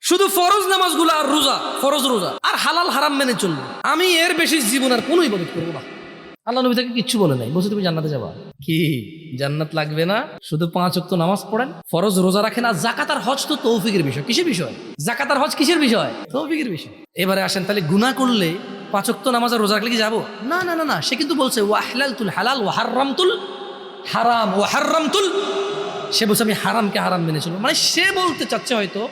শুধু ফরজ নামাজগুলো আর রোজা, ফরজ রোজা আর হালাল হারাম মেনে চলবো, আমি এর বেশি জীবন আর কোনো ইবাদত করবো না। আল্লাহ নবী তাকে কিচ্ছু বলে নাই, বলছে তুমি জান্নাতে যাবা। কি জান্নাত লাগবে না? শুধু 5 ওয়াক্ত নামাজ পড়েন, ফরজ রোজা রাখেন, আর জাকাত আর হজ তো তৌফিকের বিষয়। কিসের বিষয়? জাকাত আর হজ কিসের বিষয়? তৌফিকের বিষয়। এবারে আসেন, তাহলে গুনাহ করলে 5 ওয়াক্ত নামাজ আর রোজা রাখলে কি যাবো? না না না না, সে কিন্তু বলছে ওয়াহলালতুল হালাল ওয়া হারামতুল হারাম ওয়া হারামতুল, সে বলছে আমি হারামকে হারাম মেনে চলবো। মানে সে বলতে চাচ্ছে হয়তো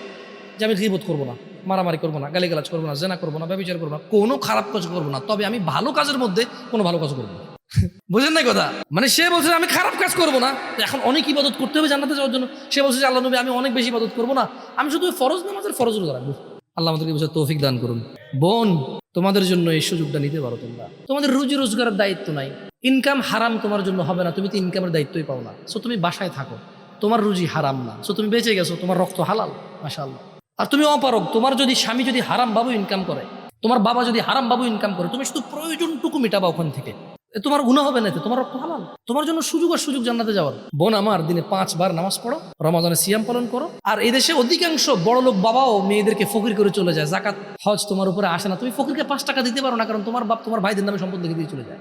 যে আমি গীবত করবো না, মারামারি করবো না, গালিগালাজ করবো না, জেনা করবো না, ব্যভিচার করবো না, কোনো খারাপ কাজ করবো না, তবে আমি ভালো কাজের মধ্যে কোনো ভালো কাজ করবো না। বুঝেন নাই কথা? মানে সে বলছে আমি খারাপ কাজ করবো না, এখন অনেক ইবাদত করতে হবে জান্নাতে যাওয়ার জন্য। সে বলছে যে আল্লাহ নবী আমি অনেক বেশি ইবাদত করবো না, আমি শুধু ফরজ নামাজের ফরজ রোজা রাখবো। আল্লাহ আমাদেরকে বলছে তৌফিক দান করুন। বোন, তোমাদের জন্য এই সুযোগটা নিতে পারো। তোমরা, তোমাদের রুজি রোজগারের দায়িত্ব নাই, ইনকাম হারাম তোমার জন্য হবে না, তুমি তো ইনকামের দায়িত্বই পাও না। সো তুমি বাসায় থাকো, তোমার রুজি হারাম না, সো তুমি বেঁচে গেছো, তোমার রক্ত হালাল, মাশাআল্লাহ। আর তুমি অপারগ, তোমার যদি স্বামী যদি হারাম বাবু ইনকাম করে, তোমার বাবা যদি হারাম বাবু ইনকাম করে, তুমি শুধু প্রয়োজনটুকু মিটাবা ওখান থেকে, তোমার গুনাহ হবে না, তোমার রক্ত হালাল, তোমার জন্য সুযোগ আর সুযোগ জান্নাতে যাওয়ার। বোন আমার, দিনে 5 বার নামাজ পড়ো, রমাদানে সিয়াম পালন করো। আর এই দেশে অধিকাংশ বড় লোক বাবাও মেয়েদেরকে ফকির করে চলে যায়, জাকাত হজ তোমার উপরে আসে না, তুমি ফকিরকে 5 টাকা দিতে পারো না, কারণ তোমার বাপ তোমার ভাইদের নামে সম্পদ লিখে দিয়ে চলে যায়।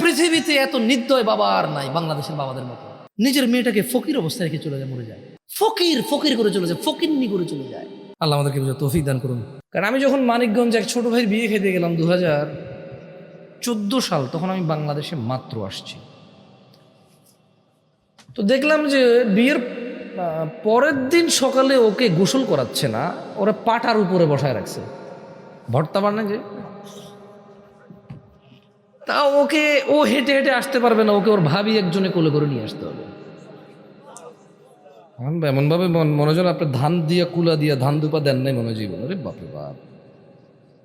পৃথিবীতে এত নির্দয় বাবা আর নাই বাংলাদেশের বাবাদের মতো, নিজের মেয়েটাকে ফকির অবস্থায় রেখে চলে যায়, মরে যায়, ফকির ফকির করে চলে যায়, ফকিরনি করে চলে যায়। আল্লাহ আমাদেরকে তৌফিক দান করুন। কারণ আমি যখন মানিকগঞ্জ এক ছোট ভাইয়ের বিয়ে খেতে গেলাম 2014 সাল, তখন আমি বাংলাদেশে মাত্র আসছি। তো দেখলাম যে বিয়ের পরের দিন সকালে ওকে গোসল করাচ্ছে না, ওরা পাটার উপরে বসায় রাখছে, ভর্তা বানায় যে, তা ওকে, ও হেঁটে হেঁটে আসতে পারবে না, ওকে ওর ভাবি একজনে কোলে করে নিয়ে আসতে হবে। এমন ভাবে মনে হয় আপনার ধান দিয়া কুলা দিয়া ধান দুপা দেন নাই মনে জীবন। আরে বাপরে বাপ,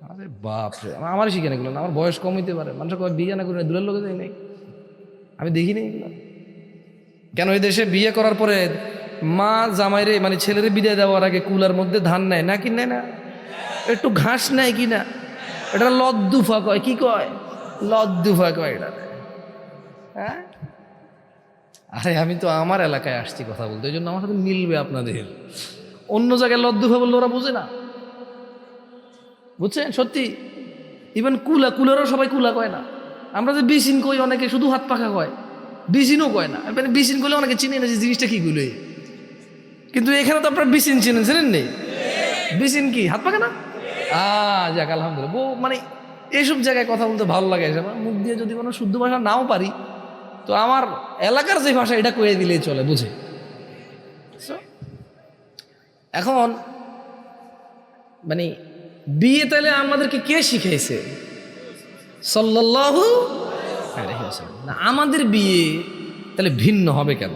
আরে বাপরে, আমার শিখে না এগুলো। আমার বয়স কম হইতে পারে, মানুষ বিয়ে না করে দূরের লোকে যাই নাই, আমি দেখিনি এগুলো। কেন এই দেশে বিয়ে করার পরে মা জামাইরে মানে ছেলেরে বিদায় দেওয়ার আগে কুলার মধ্যে ধান নেয় না, কি নেয় না, একটু ঘাস নেয় কি না, এটা লদ্দুফা কয়, কি কয়, লদ্দুফা কয় এটা। হ্যাঁ, আরে আমি তো আমার এলাকায় আসছি কথা বলতে, এই জন্য আমার সাথে মিলবে আপনাদের। অন্য জায়গায় লদ্দুফা বললে ওরা বোঝে না, বুঝছেন? সত্যি, ইভেন কুলারও সবাই কুলা কয় না। আমরা যে বিসিন কই, অনেকে শুধু হাত পাখা কয়, বিসিনও কয় না। মানে বিসিন করলে অনেকে চিনে না যে জিনিসটা কি গুলো, কিন্তু এখানে তো আপনার বিসিন চিনেন নেই। বিসিন কি হাত পাখা না? যাক আলহামদুলিল্লাহ। মানে এইসব জায়গায় কথা বলতে ভালো লাগে। আমার মুখ দিয়ে যদি কোনো শুদ্ধ ভাষা নাও পারি, তো আমার এলাকার যে ভাষা এটা কয়ে দিলেই চলে, বুঝে। এখন মানে বিয়ে তাহলে আমাদেরকে কে শিখাইছে? সাল্লাল্লাহু আলাইহি ওয়াসাল্লাম। না, আমাদের বিয়ে তাহলে ভিন্ন হবে কেন?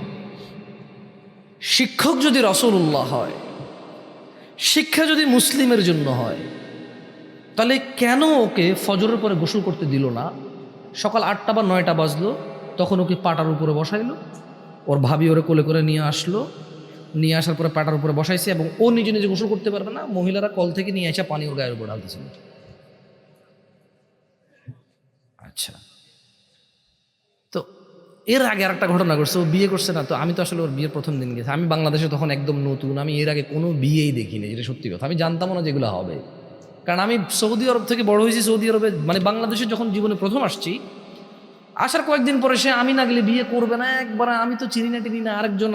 শিক্ষক যদি রাসূলুল্লাহ হয়, শিক্ষা যদি মুসলিমের জন্য হয়, তাহলে কেন ওকে ফজরের পরে গোসল করতে দিল না? সকাল 8টা বা 9টা বাজলো, তখন ওকে পাটার উপরে বসাইলো, ওর ভাবি ওরে কোলে করে নিয়ে আসলো, নিয়ে আসার পরে পাটার উপরে বসাইছে, এবং ও নিজে নিজে গোসল করতে পারবে না, মহিলারা কল থেকে নিয়ে আসা পানি ওর গায়ের উপর ঢালতেছিল। আচ্ছা, তো এর আগে আর একটা ঘটনা ঘটছে, ও বিয়ে করছে না। তো আমি তো আসলে ওর বিয়ের প্রথম দিন গেছি, আমি বাংলাদেশে তখন একদম নতুন, আমি এর আগে কোনো বিয়েই দেখিনি, যেটা সত্যি কথা। আমি জানতামও না যেগুলো হবে, কারণ আমি সৌদি আরব থেকে বড় হয়েছি। সৌদি আরবে মানে বাংলাদেশে যখন জীবনে প্রথম আসছি, আসার কয়েকদিন পরে সে আমি না গেলে বিয়ে করবে না, একবার আমি তো চিনি না টিনি না, আরেকজন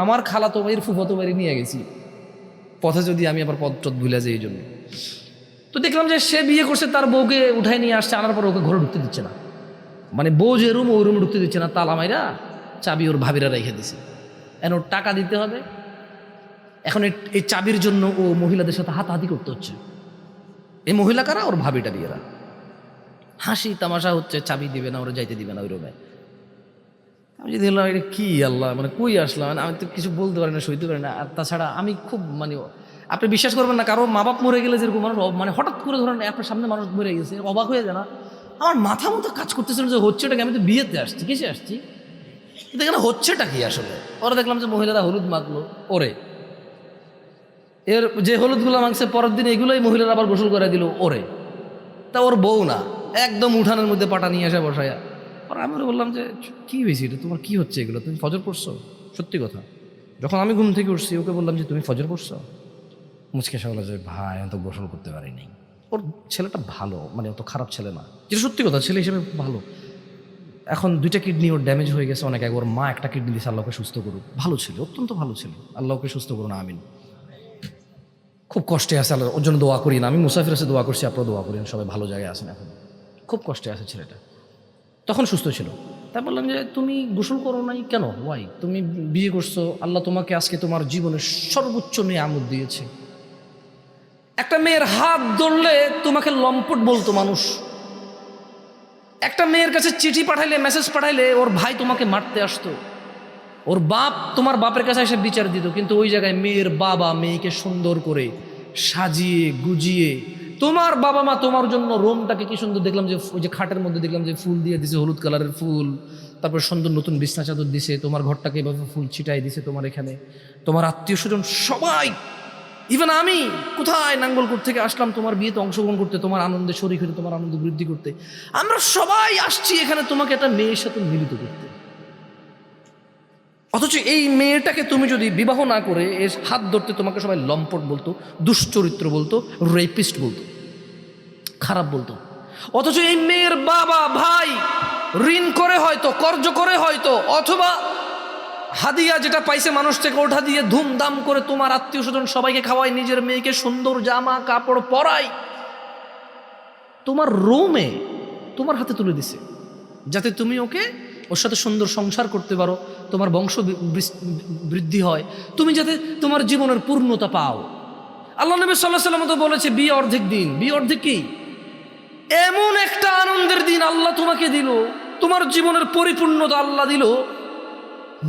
আমার খালাতো ভাইয়ের ফুফাতো ভাইয়ের নিয়ে গেছি পথে, যদি আমি আবার পথ ভুলে যাই এই জন্য। তো দেখলাম যে সে বিয়ে করছে, তার বউকে উঠাই নিয়ে আসছে, আনার পর ওকে ঘরে ঢুকতে দিচ্ছে না। মানে বউ যে রুম, ওই রুমে ঢুকতে দিচ্ছে না, তালা মাইরা চাবি ওর ভাবিরা রেখে দিছে। এখন ওর টাকা দিতে হবে, এখন এই চাবির জন্য ও মহিলাদের সাথে হাতাহাতি করতে হচ্ছে। এই মহিলা কারা? ওর ভাবিটা বিয়েরা। হাসি তামাশা হচ্ছে, চাবি দিবে না, ওরা যাইতে দিবে না ওই রুমে। আমি যদি বললাম এটা কি আল্লাহ, মানে কই আসলাম, মানে আমি তো কিছু বলতে পারি না, সইতে পারি না। আর তাছাড়া আমি খুব মানে, আপনি বিশ্বাস করবেন না, কারো মা বাপ মরে গেলে যেরকম মানুষ মানে হঠাৎ করে ধরেন আপনার সামনে মানুষ মরে গেছে, অবাক হয়ে যায় না? আমার মাথা মতো কাজ করতেছিল যে হচ্ছেটা কি, আমি তো বিয়েতে আসছি, কিসে আসছি, কিন্তু এখানে হচ্ছেটা কি আসলে। ওরা দেখলাম যে মহিলারা হলুদ মাখলো, ওরে এর যে হলুদগুলো মাংসে পরের দিন এগুলোই মহিলারা আবার গোসল করে দিল, ওরে। তা ওর বউ না, একদম উঠানের মধ্যে পাটা নিয়ে আসা বসায়া। আর আমি বললাম যে কি হয়েছে এটা, তোমার কি হচ্ছে এগুলো, তুমি ফজর পড়ছো? সত্যি কথা, যখন আমি ঘুম থেকে উঠছি ওকে বললাম যে তুমি ফজর পড়ছো? মুচকে এসে বলে যে ভাই আমি তো গোসল করতে পারি নাই। ওর ছেলেটা ভালো, মানে অত খারাপ ছেলে না, যেটা সত্যি কথা, ছেলে হিসেবে ভালো। এখন 2টা কিডনি ওর ড্যামেজ হয়ে গেছে অনেক আগে, ওর মা একটা কিডনি দিয়েছে, আল্লাহকে সুস্থ করুক। ভালো ছিল, অত্যন্ত ভালো ছিল, আল্লাহকে সুস্থ করুন আমিন। খুব কষ্টে আছে, আল্লাহ ওর জন্য দোয়া করি না, আমি মুসাফির আছে দোয়া করছি, আপনারা দোয়া করেন, সবাই ভালো জায়গায় আছেন এখন। খুব কষ্টে আছে ছেলেটা, তখন সুস্থ ছিল। তাই বললাম যে তুমি গোসল করো নাই কেন, ওয়াই? তুমি বিয়ে করছো, আল্লাহ তোমাকে আজকে তোমার জীবনের সর্বোচ্চ নিয়ামত দিয়েছে। একটা মেয়ের হাত ধরলে তোমাকে লম্পট বলতো মানুষ। একটা মেয়ের কাছে চিঠি পাঠাইলে, মেসেজ পাঠাইলে ওর ভাই তোমাকে মারতে আসতো, ওর বাপ তোমার বাপের কাছে এসে বিচার দিত। কিন্তু ওই জায়গায় মেয়ের বাবা মেয়েকে সুন্দর করে সাজিয়ে গুজিয়ে, তোমার বাবা মা তোমার জন্য রুমটাকে কি সুন্দর দেখলাম, যে ওই যে খাটের মধ্যে দেখলাম যে ফুল দিয়ে দিছে, হলুদ কালারের ফুল, তারপর সুন্দর নতুন বিছনা চাদর দিছে, তোমার ঘরটাকে এভাবে ফুল ছিটাই দিছে তোমার এখানে, তোমার আত্মীয় স্বজন সবাই, ইভেন আমি কোথায় নাঙ্গলকোট থেকে আসলাম তোমার বিয়েতে অংশগ্রহণ করতে, তোমার আনন্দে শরীক হতে, তোমার আনন্দ বৃদ্ধি করতে। আমরা সবাই আসছি এখানে তোমাকে একটা মেয়ের সাথে মিলিত করতে। অথচ এই মেয়েটাকে তুমি যদি বিবাহ না করে এর হাত ধরতে, তোমাকে সবাই লম্পট বলতো, দুশ্চরিত্র বলতো, রেপিস্ট বলতো, খারাপ বলতো। অথচ এই মেয়ের বাবা ভাই ঋণ করে হয়তো, কর্জ করে হয়তো, অথবা হাদিয়া যেটা পাইছে মানুষ থেকে ওঠা দিয়ে ধুমধাম করে তোমার আত্মীয় স্বজন সবাইকে খাওয়ায়, নিজের মেয়েকে সুন্দর জামা কাপড় পরায়, তোমার রুমে তোমার হাতে তুলে দিছে, যাতে তুমি ওকে ওর সাথে সুন্দর সংসার করতে পারো, তোমার বংশ বৃদ্ধি হয়, তুমি যাতে তোমার জীবনের পূর্ণতা পাও। আল্লাহ নবী সাল্লাল্লাহু আলাইহি ওয়াসাল্লাম তো বলেছে বিয়ে অর্ধেক দিন। বিয়ে অর্ধেক কি? এমন একটা আনন্দের দিন আল্লাহ তোমাকে দিল, তোমার জীবনের পরিপূর্ণতা আল্লাহ দিল,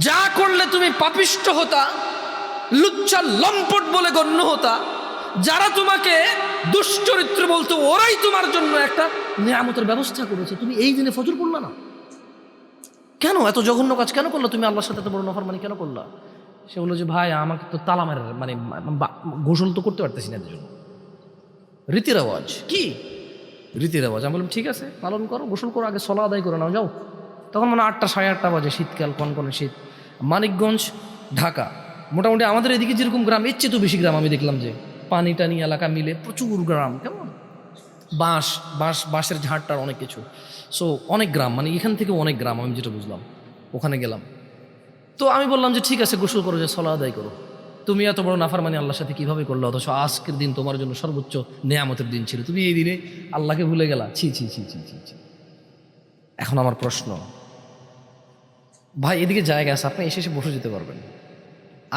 যা করলে তুমি পাপিষ্ঠ হতা, লুচ্চা লম্পট বলে গণ্য হতা, যারা তোমাকে দুশ্চরিত্র বলতো, ওরাই তোমার জন্য একটা নিয়ামতের ব্যবস্থা করেছে। তুমি এই দিনে ফজর পড়লা না কেন? এত জঘন্য কাজ কেন করলো তুমি? আল্লাহর সাথে এত বড় নফরমানি কেন করলা? সে বললো যে ভাই আমাকে তো তালা মারে, মানে গোসল তো করতে পারতেছি না, এর জন্য রীতি রেওয়াজ। কি রীতি রেওয়াজ? আমি বললাম ঠিক আছে পালন করো, গোসল করো, আগে সলা আদায় করে নাও, যাও। তখন মানে 8টা 8:30 বাজে, শীতকাল, কনকনে শীত। মানিকগঞ্জ, ঢাকা, মোটামুটি আমাদের এদিকে যেরকম গ্রাম, এর চেয়ে তো বেশি গ্রাম। আমি দেখলাম যে পানি টানি এলাকা মিলে প্রচুর গ্রাম, কেমন বাঁশের ঝাড়টার অনেক কিছু। সো অনেক গ্রাম, মানে এখান থেকে অনেক গ্রাম, আমি যেটা বুঝলাম। ওখানে গেলাম তো আমি বললাম যে ঠিক আছে গোসল করো, যে সলা আদায় করো। তুমি এত বড় নাফরমানি আল্লাহর সাথে কিভাবে করলো? অথচ আজকের দিন তোমার জন্য সর্বোচ্চ নেয়ামতের দিন ছিল, তুমি এই দিনে আল্লাহকে ভুলে গেলা। ছি ছি ছি ছি ছি ছি। এখন আমার প্রশ্ন, ভাই এদিকে জায়গা আছে, আপনি এসে এসে বসে যেতে পারবেন,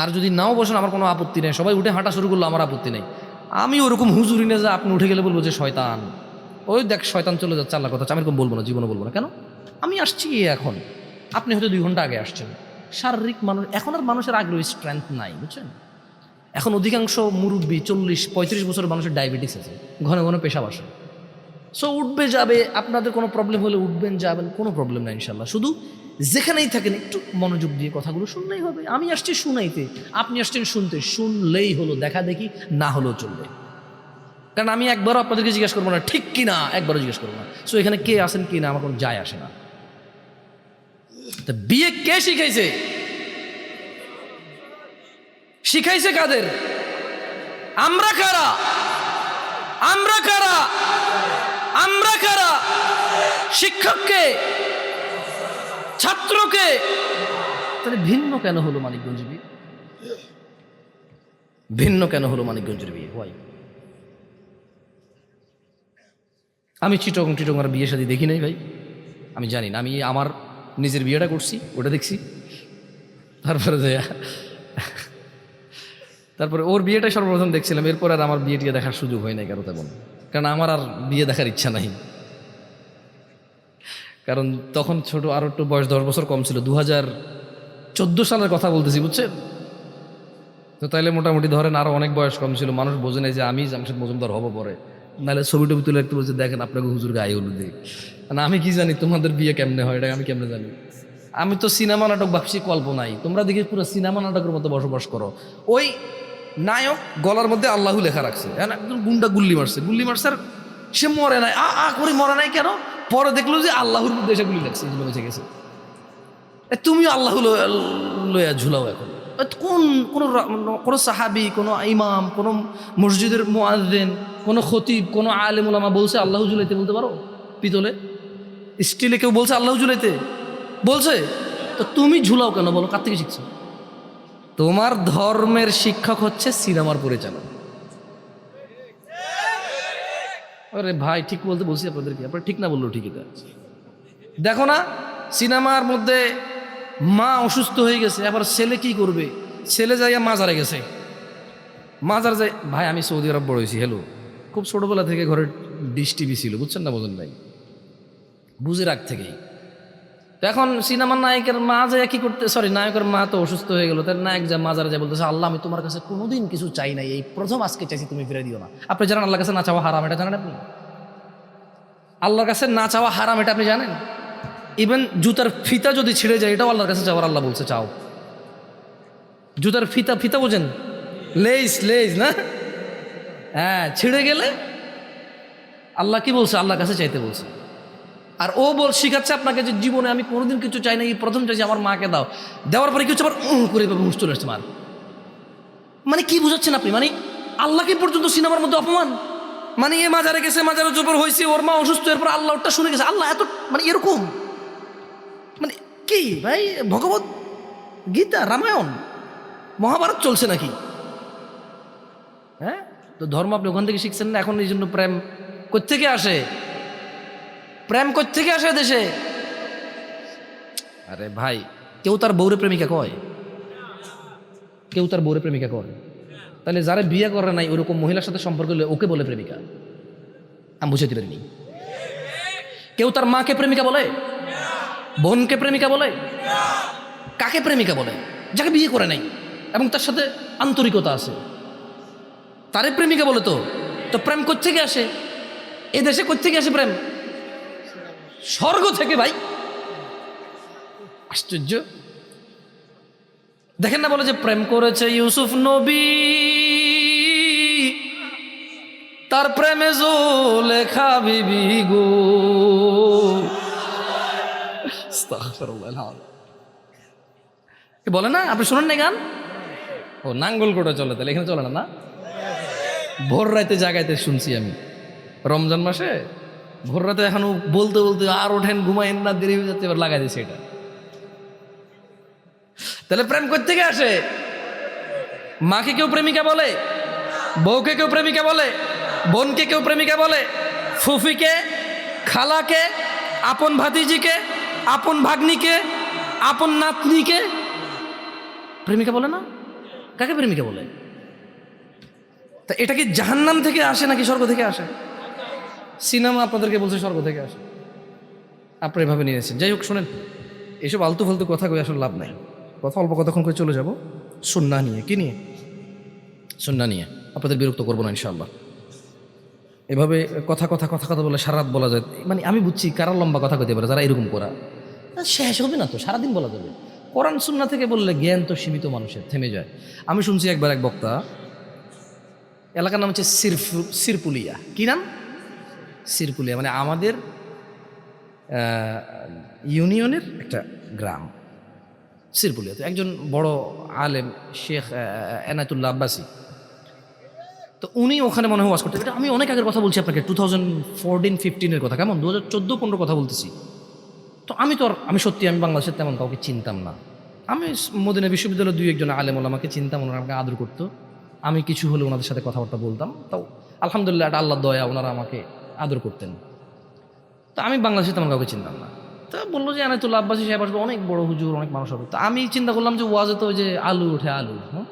আর যদি নাও বসেন আমার কোনো আপত্তি নেই, সবাই উঠে হাঁটা শুরু করলো, আমার আপত্তি নেই। আমি ওরকম হুজুরি না যে আপনি উঠে গেলে বলবো যে শয়তান, ওই দেখ শয়তান চলে যাচ্ছে, আল্লাহ কথা। আমি এরকম বলবো না, জীবনে বলবো না। কেন? আমি আসছি এখন, আপনি হয়তো 2 ঘন্টা আগে আসছেন। শারীরিক মানুষ এখন আর মানুষের আগ্রহী স্ট্রেংথ নাই, বুঝছেন? এখন অধিকাংশ মুরব্বী 40-35 বছরের মানুষের ডায়াবেটিস আছে, ঘন ঘন পেশাব আসে। সো উঠবে যাবে, আপনাদের কোনো প্রবলেম হলে উঠবেন যাবেন, কোনো প্রবলেম নাই ইনশাল্লাহ। শুধু যেখানেই থাকেন একটু মনোযোগ দিয়ে কথাগুলো শুনলেই হবে। আমি আসছি শুনাইতে, আপনি আসছেন শুনতে, শুনলেই হলো, দেখা দেখি না হলেও চলবে। কারণ আমি একবারও আপনাদেরকে জিজ্ঞেস করবো না ঠিক কি না, একবারও জিজ্ঞেস করবো না। সো এখানে কে আসেন কি না আমার কোনো যায় আসে না। তা বিয়ে কে শিখাইছে? শিখাইছে কাদের? আমরা কারা? আমরা কারা? আমরা কারা? শিক্ষককে, ছাত্রকে। তাহলে ভিন্ন কেন হলো মানিকগঞ্জের বিয়ে? ভিন্ন কেন হলো মানিকগঞ্জের বিয়ে? হয় আমি চিটং আর বিয়ে শাদী দেখি নাই ভাই, আমি জানি না। আমি আমার নিজের বিয়েটা করছি, ওটা দেখছি। তারপরে ওর বিয়েটা সর্বপ্রথম দেখছিলাম, এরপর আর আমার বিয়ে টিয়ে দেখার সুযোগ হয় নাই কারো তেমন, কারণ আমার আর বিয়ে দেখার ইচ্ছা নাই। কারণ তখন ছোট, আরো একটু বয়স 10 বছর কম ছিল, 2014 সালের কথা বলতেছি, বুঝছেন তো? তাইলে মোটামুটি ধরেন আরো অনেক বয়স কম ছিল, মানুষ বোঝে নাই যে আমি জামশেদ মজুমদার হবো পরে, নাহলে ছবি টবি তুলে একটু বলছে দেখেন আপনাকে হুজুর গায়ে হলুদ দিই। আমি কি জানি তোমাদের বিয়ে কেমনে হয়, এটা আমি কেমনে জানি? আমি তো সিনেমা নাটক ভাবছি কল্পনাই, তোমরা দেখি পুরো সিনেমা নাটকের মতো বসবাস করো। ওই নায়ক গলার মধ্যে আল্লাহু লেখা রাখছে, একদম গুন্ডা গুল্লি মারছে, আর সে মরে নাই, করে মরে নাই কেন? পরে দেখলো যে আল্লাহর মধ্যে এসে গুলি লাগছে, বেঁচে গেছে। তুমিও আল্লাহ লইয়া ঝুলাও এখন, কোন কোনো কোনো সাহাবি, কোনো ইমাম, কোনো মসজিদের মুয়াজ্জিন, কোনো খতিব, কোনো আলেম ওলামা বলছে আল্লাহ ঝুলাইতে? বলতে পারো? পিতলে, স্টিলে কেউ বলছে আল্লাহ ঝুলাইতে? বলছে? তো তুমি ঝুলাও কেন বলো? কার থেকে শিখছো? তোমার ধর্মের শিক্ষক হচ্ছে সিনেমার পরিচালক। আরে ভাই, ঠিক বলতে বলছি আপনাদেরকে, আপনারা ঠিক না বললো ঠিক। এটা দেখো না, সিনেমার মধ্যে মা অসুস্থ হয়ে গেছে, আবার ছেলে কি করবে? ছেলে যাইয়া মাজারে গেছে, মাজার যাই। ভাই আমি সৌদি আরব বড় হয়েছি, হ্যালো, খুব ছোটবেলা থেকে ঘরে ডিশ টিভি ছিল, বুঝছেন না? বোঝেন ভাই, বুঝে রাখ থেকেই। তো এখন সিনেমার নায়কের মা যায় কি করতে, সরি নায়কের মা তো অসুস্থ হয়ে গেল, তার নায়ক যা মাজারে যায় বলতেছে আল্লাহ আমি তোমার কাছে কোনোদিন কিছু চাই নাই, এই প্রথম আজকে চাইছি, তুমি ফিরে দিও না। আপনি জানেন আল্লাহর কাছে না চাওয়া হারাম? এটা জানেন আপনি? আল্লাহর কাছে না চাওয়া হারাম, এটা আপনি জানেন? ইভেন জুতার ফিতা যদি ছিঁড়ে যায় এটাও আল্লাহর কাছে চাওয়ার, আল্লাহ বলছে চাও। জুতার ফিতা, ফিতা বোঝেন? লেজ, লেজ না? হ্যাঁ, ছিঁড়ে গেলে আল্লাহ কি বলছে? আল্লাহর কাছে চাইতে বলছে। আর ও শিখাচ্ছে আপনাকে যে জীবনে আমি কোনোদিন কিছু চাই না, এই প্রথম চাইছি আমার মাকে দাও, দেওয়ার পরে কিছু আবার করে হুঁশ চলে আসছে মার। মানে কি বুঝাচ্ছেন আপনি? মানে আল্লাহকে পর্যন্ত সিনেমার মধ্যে অপমান। মানে এ মাজারে গেছে, মাজারের জবর হয়েছে, ওর মা অসুস্থ, এরপর আল্লাহ ওটা শুনে গেছে, আল্লাহ এত মানে এরকম, মানে কি ভাই? ভগবত গীতা, রামায়ণ, মহাভারত চলছে নাকি? হ্যাঁ, তো ধর্ম আপনি ওখান থেকে শিখছেন না। এখন এই জন্য প্রেম কোত্থেকে আসে? প্রেম কোত্থেকে আসে দেশে? আরে ভাই, কেউ তার বউরে প্রেমিকা কয়? কেউ তার বউরে প্রেমিকা করে? তাহলে যারা বিয়ে করে নাই ওরকম মহিলার সাথে সম্পর্ক হলে ওকে বলে প্রেমিকা? আমি বুঝাতে পারিনি। কেউ তার মাকে প্রেমিকা বলে? বোনকে প্রেমিকা বলে? কাকে প্রেমিকা বলে? যাকে বিয়ে করে নাই এবং তার সাথে আন্তরিকতা আছে, তারে প্রেমিকা বলে। তো তো প্রেম কোত্থেকে আসে? এ দেশে কোত্থেকে আসে প্রেম? স্বর্গ থেকে ভাই। আশ্চর্য। দেখেন না, বলে যে প্রেম করেছে ইউসুফ নবী, তার প্রেমে জুলেখা বিবি গো। বলে না, আপনি শুনেন না গান? ও নাঙ্গল কোটে চলে, তাহলে এখানে চলে না? না, ভোর রাতে জাগাইতে শুনছি আমি রমজান মাসে, ভোর রাতে এখনো বলতে বলতে আর ওঠেন, ঘুমাইন না, দেরি হয়ে যাচ্ছে, এবার লাগাই দিয়েছে এটা। তাহলে প্রেম কোত্থেকে আসে? মাকে কেউ প্রেমিকা বলে? বউকে কেউ প্রেমিকা বলে? বোনকে কেউ প্রেমিকা বলে? ফুফিকে, খালাকে, আপন ভাতিজিকে, আপন ভাগ্নিকে, আপন নাতনিকে প্রেমিকা বলে না? কাকে প্রেমিকা বলে? তা এটা কি জাহান্নাম থেকে আসে নাকি স্বর্গ থেকে আসে? সিনেমা আপনাদেরকে বলছে স্বর্গ থেকে আসে, আপনি এভাবে নিয়েছেন। যাই হোক, শোনেন, এসব আলতু ফালতু কথা কই আসলে লাভ নাই। কথা অল্প কতক্ষণ করে চলে যাব সুন্নাহ নিয়ে। কি নিয়ে? সুন্নাহ নিয়ে। আপনাদের বিরক্ত করবো না ইনশাআল্লাহ। এভাবে কথা কথা কথা কথা বলে সারা রাত বলা যায়। মানে আমি বুঝছি কারা লম্বা কথা কইতে পারে, যারা এরকম করা শেষ হবে না তো, সারাদিন বলা যাবে। কোরআন সুন্নাহ থেকে বললে জ্ঞান তো সীমিত, মানুষের থেমে যায়। আমি শুনছি একবার এক বক্তা, এলাকার নাম হচ্ছে সিরপুলিয়া। কি নাম? সিরপুলিয়া, মানে আমাদের ইউনিয়নের একটা গ্রাম সিরপুলিয়া। তো একজন বড় আলেম শেখ এনায়েতুল্লাহ আব্বাসী, তো উনি ওখানে মনে হয় ওয়াজ করতে। এটা আমি অনেক আগের কথা বলছি আপনাকে, 2014-15 কথা, কেমন 2014-15 কথা বলতেছি। তো আমি সত্যি আমি বাংলাদেশের তেমন কাউকে চিনতাম না। আমি মদিনা বিশ্ববিদ্যালয়ের 2-1 জন আলেম ওলামাকে চিনতাম, ওনারা আমাকে আদর করতো, আমি কিছু হলে ওনাদের সাথে কথাবার্তা বলতাম। তাও আলহামদুলিল্লাহ, এটা আল্লাহর দয়া, ওনারা আমাকে আদর করতেন। তো আমি বাংলাদেশে তেমন কাউকে চিনতাম না। তা বললো যে এনায়েতুল্লাহ আব্বাসী সাহেব আসবে, অনেক বড় হুজুর, অনেক মানুষ হবে। তো আমি চিন্তা করলাম যে ওয়াজে তো ওই যে আলু ওঠে, আলু, হ্যাঁ,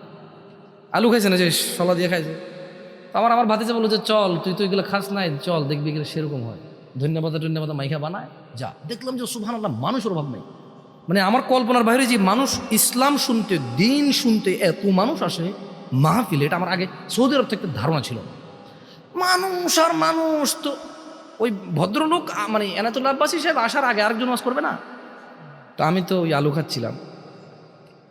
আলু খাইছে না, যে শলা দিয়ে খাইছে। তো আমার ভাতিজা বললো যে চল, তুই তো এগুলো খাস নাই, চল দেখবি এগুলো সেরকম হয়, ধন্যবাদ মাইখা বানায় যা। দেখলাম যে সুবহানাল্লাহ, মানুষের অভাব নেই। মানে আমার কল্পনার বাইরে যে মানুষ ইসলাম শুনতে, দিন শুনতে এত মানুষ আসে মাহফিলে, এটা আমার আগে সৌদি আরব থেকে ধারণা ছিল না। মানুষ আর মানুষ। তো ওই ভদ্রলোক মানে এনায়েতুল্লাহ আব্বাসী সাহেব আসার আগে আরেকজন ওয়াজ করবে না? তো আমি তো ওই আলু খাচ্ছিলাম।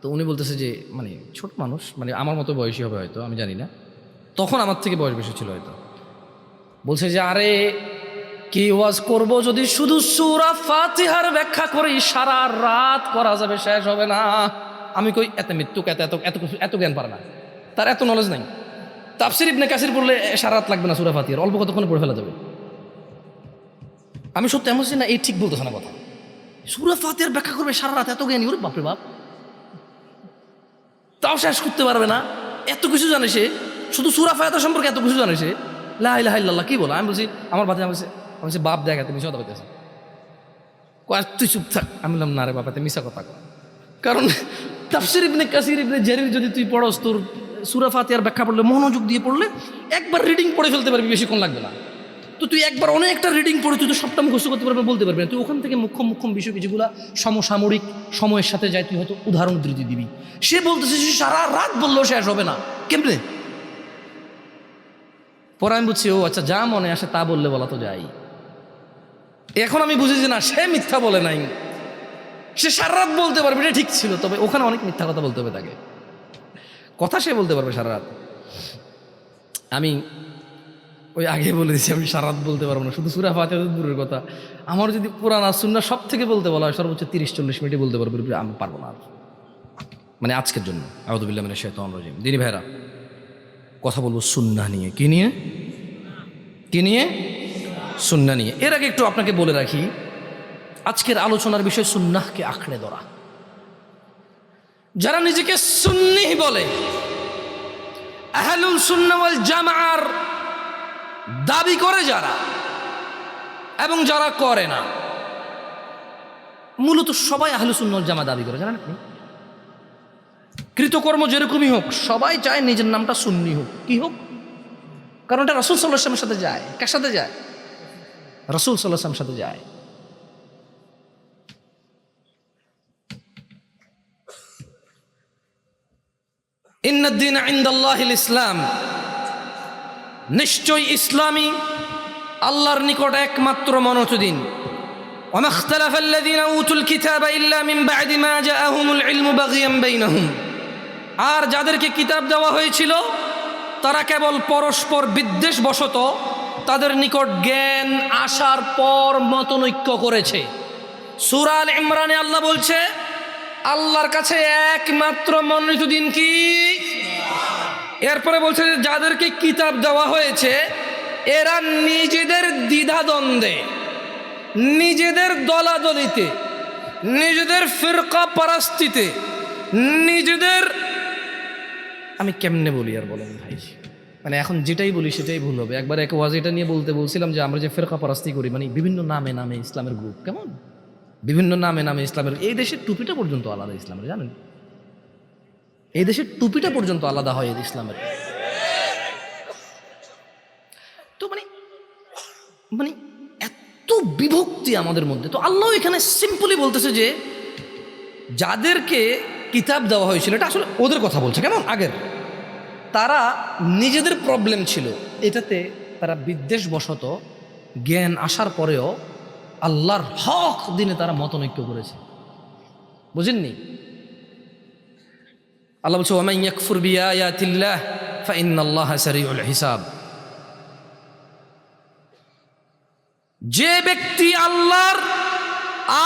তো উনি বলতেছে যে মানে ছোট মানুষ, মানে আমার মতো বয়সী হবে হয়তো, আমি জানি না, তখন আমার থেকে বয়স বেশি ছিল হয়তো। বলছে যে আরে কি ওয়াজ করব, যদি শুধু সূরা ফাতিহার ব্যাখ্যা করি সারা রাত করা যাবে, শেষ হবে না। আমি কই এত মৃত্যু এত এত এত এত জ্ঞান পারে না, তার এত নলেজ নাই। তাফসির ইবনে কাসির পড়লে সারা রাত লাগবে না সূরা ফাতিহার, অল্প কতক্ষণে পড়ে ফেলা যাবে। আমি সত্যি এমন না এই ঠিক বলতেছে না কথা, সূরা ফাতিহার ব্যাখ্যা করবে সারা রাত, এত জ্ঞানী, ওরে বাপরে বাপ, তাও শেষ করতে পারবে না, এত কিছু জানে সে, শুধু সূরা ফাতিহা সম্পর্কে এত কিছু জানে সে, লা ইলাহা ইল্লাল্লাহ কি বলো। আমি বলছি আমার বাদে আমি বলছি বাপ দেখা তুমি সদা পাইতেছ, তুই চুপ থাক। আমি বললাম না রে বাবা, তুই মিশা কথা কর, কারণ তাফসির ইবনে কাসির ইবনে জারির যদি তুই পড়স, তোর সূরা ফাতিহার ব্যাখ্যা পড়লে মনোযোগ দিয়ে পড়লে একবার রিডিং পড়ে ফেলতে পারবি, বেশিক্ষণ লাগবে না। তো তুই একবার অনেকটা রিডিং পড়ে তুই তো সবটা মুখস্থ করতে পারবি, বলতে পারবি না। তুই ওখান থেকে মুখ্যম বিষয় যেগুলো সমসাময়িক সময়ের সাথে যায় তুই হয়তো উদাহরণ উদ্ধৃতি দিবি। সে বলতেছে সে সারা রাত বললেও শেষ হবে না, কেমনে? পরে আমি বুঝছি ও আচ্ছা, যা মনে আসে তা বললে বলা তো যায়। এখন আমি বুঝেছি না, সে মিথ্যা বলে নাই, সে সারা রাত বলতে পারবে, এটা ঠিক ছিল, তবে ওখানে অনেক মিথ্যা কথা বলতে হবে তাকে, কথা সে বলতে পারবে সারা রাত। আমি ওই আগে বলে দিচ্ছি আমি সারা রাত বলতে পারবো না, শুধু সূরা ফাতিহা দূরের কথা, আমার যদি কোরআন আর সুন্নাহ সব থেকে বলতে বলা হয় সর্বোচ্চ 30-40 মিনিটে বলতে পারবো, আমি পারবো না আর, মানে আজকের জন্য। আউযু বিল্লাহি মিনাশ শাইতানির রাজিম। দিনী ভাইরা, কথা বলবো সুন্নাহ নিয়ে। কি নিয়ে? কি নিয়ে? সুন্নাহ নিয়ে। এর আগে একটু আপনাকে বলে রাখি, আজকের আলোচনার বিষয় সুন্নাহকে আঁকড়ে ধরা। যারা নিজেকে সুন্নি বলে, আহলুল সুন্নাহ ওয়াল জামাআর দাবি করে যারা, এবং যারা করে না, মূলত সবাই আহলুস সুন্নাহ ওয়াল জামাআত দাবি করে, জানেন আপনি? কৃতকর্ম যেরকমই হোক, সবাই চায় নিজের নামটা সুন্নি হোক। কি হোক? কারণ এটা রাসূল সাল্লাল্লাহু আলাইহি ওয়াসাল্লামের সাথে যায়। কার সাথে যায়? রাসূল সাল্লাল্লাহু আলাইহি ওয়াসাল্লামের সাথে যায়। ইন্নাদ দীন ইনদাল্লাহিল ইসলাম, নিশ্চয় ইসলামী আল্লাহর নিকট একমাত্র মনোনীত দিন। ওয়া মাখতালাফাল্লাযীনা উতুল কিতাবা ইল্লা মিন বা'দি মা জাআহুমুল ইলমু বাগিয়ান বাইনাহুম, আর যাদেরকে কিতাব দেওয়া হয়েছিল তারা কেবল পরস্পর বিদ্বেষবশত তাদের নিকট জ্ঞান আসার পর মতনৈক্য করেছে। সূরা আল ইমরানে আল্লাহ বলছে আল্লাহর কাছে একমাত্র মনোনীত দিন কি? এরপরে বলছে যে যাদেরকে কিতাব দেওয়া হয়েছে এরা নিজেদের দ্বিধাদ্বন্দ্বে, নিজেদের দলাদলিতে, নিজেদের ফিরকা পারাস্তিতে, নিজেদের, আমি কেমনে বলি আর বলেন ভাই, মানে এখন যেটাই বলি সেটাই ভুল হবে। একবার এক ওয়াজ এটা নিয়ে বলছিলাম যে আমরা যে ফিরকা পারাস্তি করি, মানে বিভিন্ন নামে নামে ইসলামের গ্রুপ, কেমন বিভিন্ন নামে নামে ইসলামের, এই দেশের টুপিটা পর্যন্ত আলাদা ইসলামের, জানেন? এই দেশের টুপিটা পর্যন্ত আলাদা হয় ইসলামের। তো মানে এত বিভক্তি আমাদের মধ্যে। তো আল্লাহ এখানে সিম্পলি বলতেছে যে যাদেরকে কিতাব দেওয়া হয়েছিল, এটা আসলে ওদের কথা বলছে, কেমন আগের, তারা নিজেদের প্রবলেম ছিল এটাতে, তারা বিদ্বেষবশত জ্ঞান আসার পরেও আল্লাহর হক দিনে তারা মতনৈক্য করেছে। বুঝেননি? আল্লাহ বলছে ওয়া মান ইয়াকফুর বিআয়াতিল্লাহ ফাইন্নাল্লাহা সারিউল হিসাব, যে ব্যক্তি আল্লাহর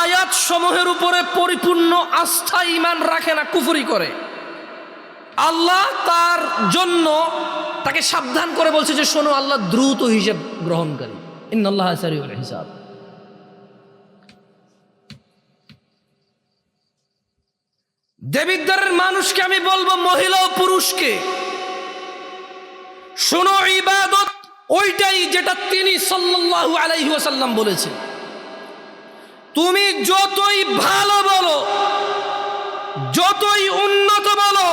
আয়াত সমূহের উপরে পরিপূর্ণ আস্থা ঈমান রাখে না, কুফরি করে, আল্লাহ তার জন্য তাকে সাবধান করে বলছে যে শোনো, আল্লাহ দ্রুত হিসাব গ্রহণকারী, ইন্নাল্লাহা সারিউল হিসাব। দেবিদ্বারের মানুষকে আমি বলবো, মহিলা ও পুরুষকে, শোনো, ইবাদত ওইটাই যেটা তিনি সাল্লাল্লাহু আলাইহি ওয়াসাল্লাম বলেছে। তুমি যতই ভালো বলো, যতই উন্নত বলো,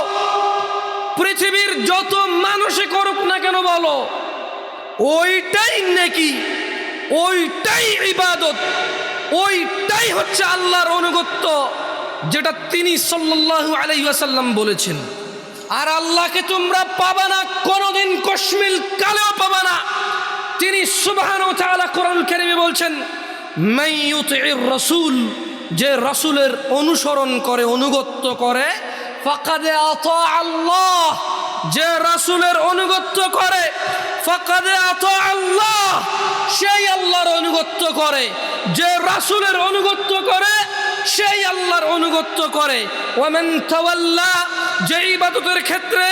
পৃথিবীর যত মানুষে করুক না কেন বলো, ওইটাই নেকি, ওইটাই ইবাদত, ওইটাই হচ্ছে আল্লাহর আনুগত্য, যেটা তিনি সাল্লাল্লাহু আলাইহি ওয়াসাল্লাম বলেছেন। আর আল্লাহকে তোমরা পাবা না, কোনোদিন কশমিল কালেও পাবা না। তিনি সুবহানাহু ওয়া তাআলা কোরআনুল কারীমে বলছেন, মান ইউতি'ir রাসূল, যে রাসূলের অনুসরণ করে, অনুগত্য করে, ফাকাদ আতা আল্লাহ, যে রাসূলের অনুগত্য করে, ফাকাদ আতা আল্লাহ, সেই আল্লাহর অনুগত্য করে। যে রাসূলের অনুগত্য করে সেই আল্লাহর আনুগত্য করে। ওয়ামান তাওয়াল্লা, যে ইবাদতের ক্ষেত্রে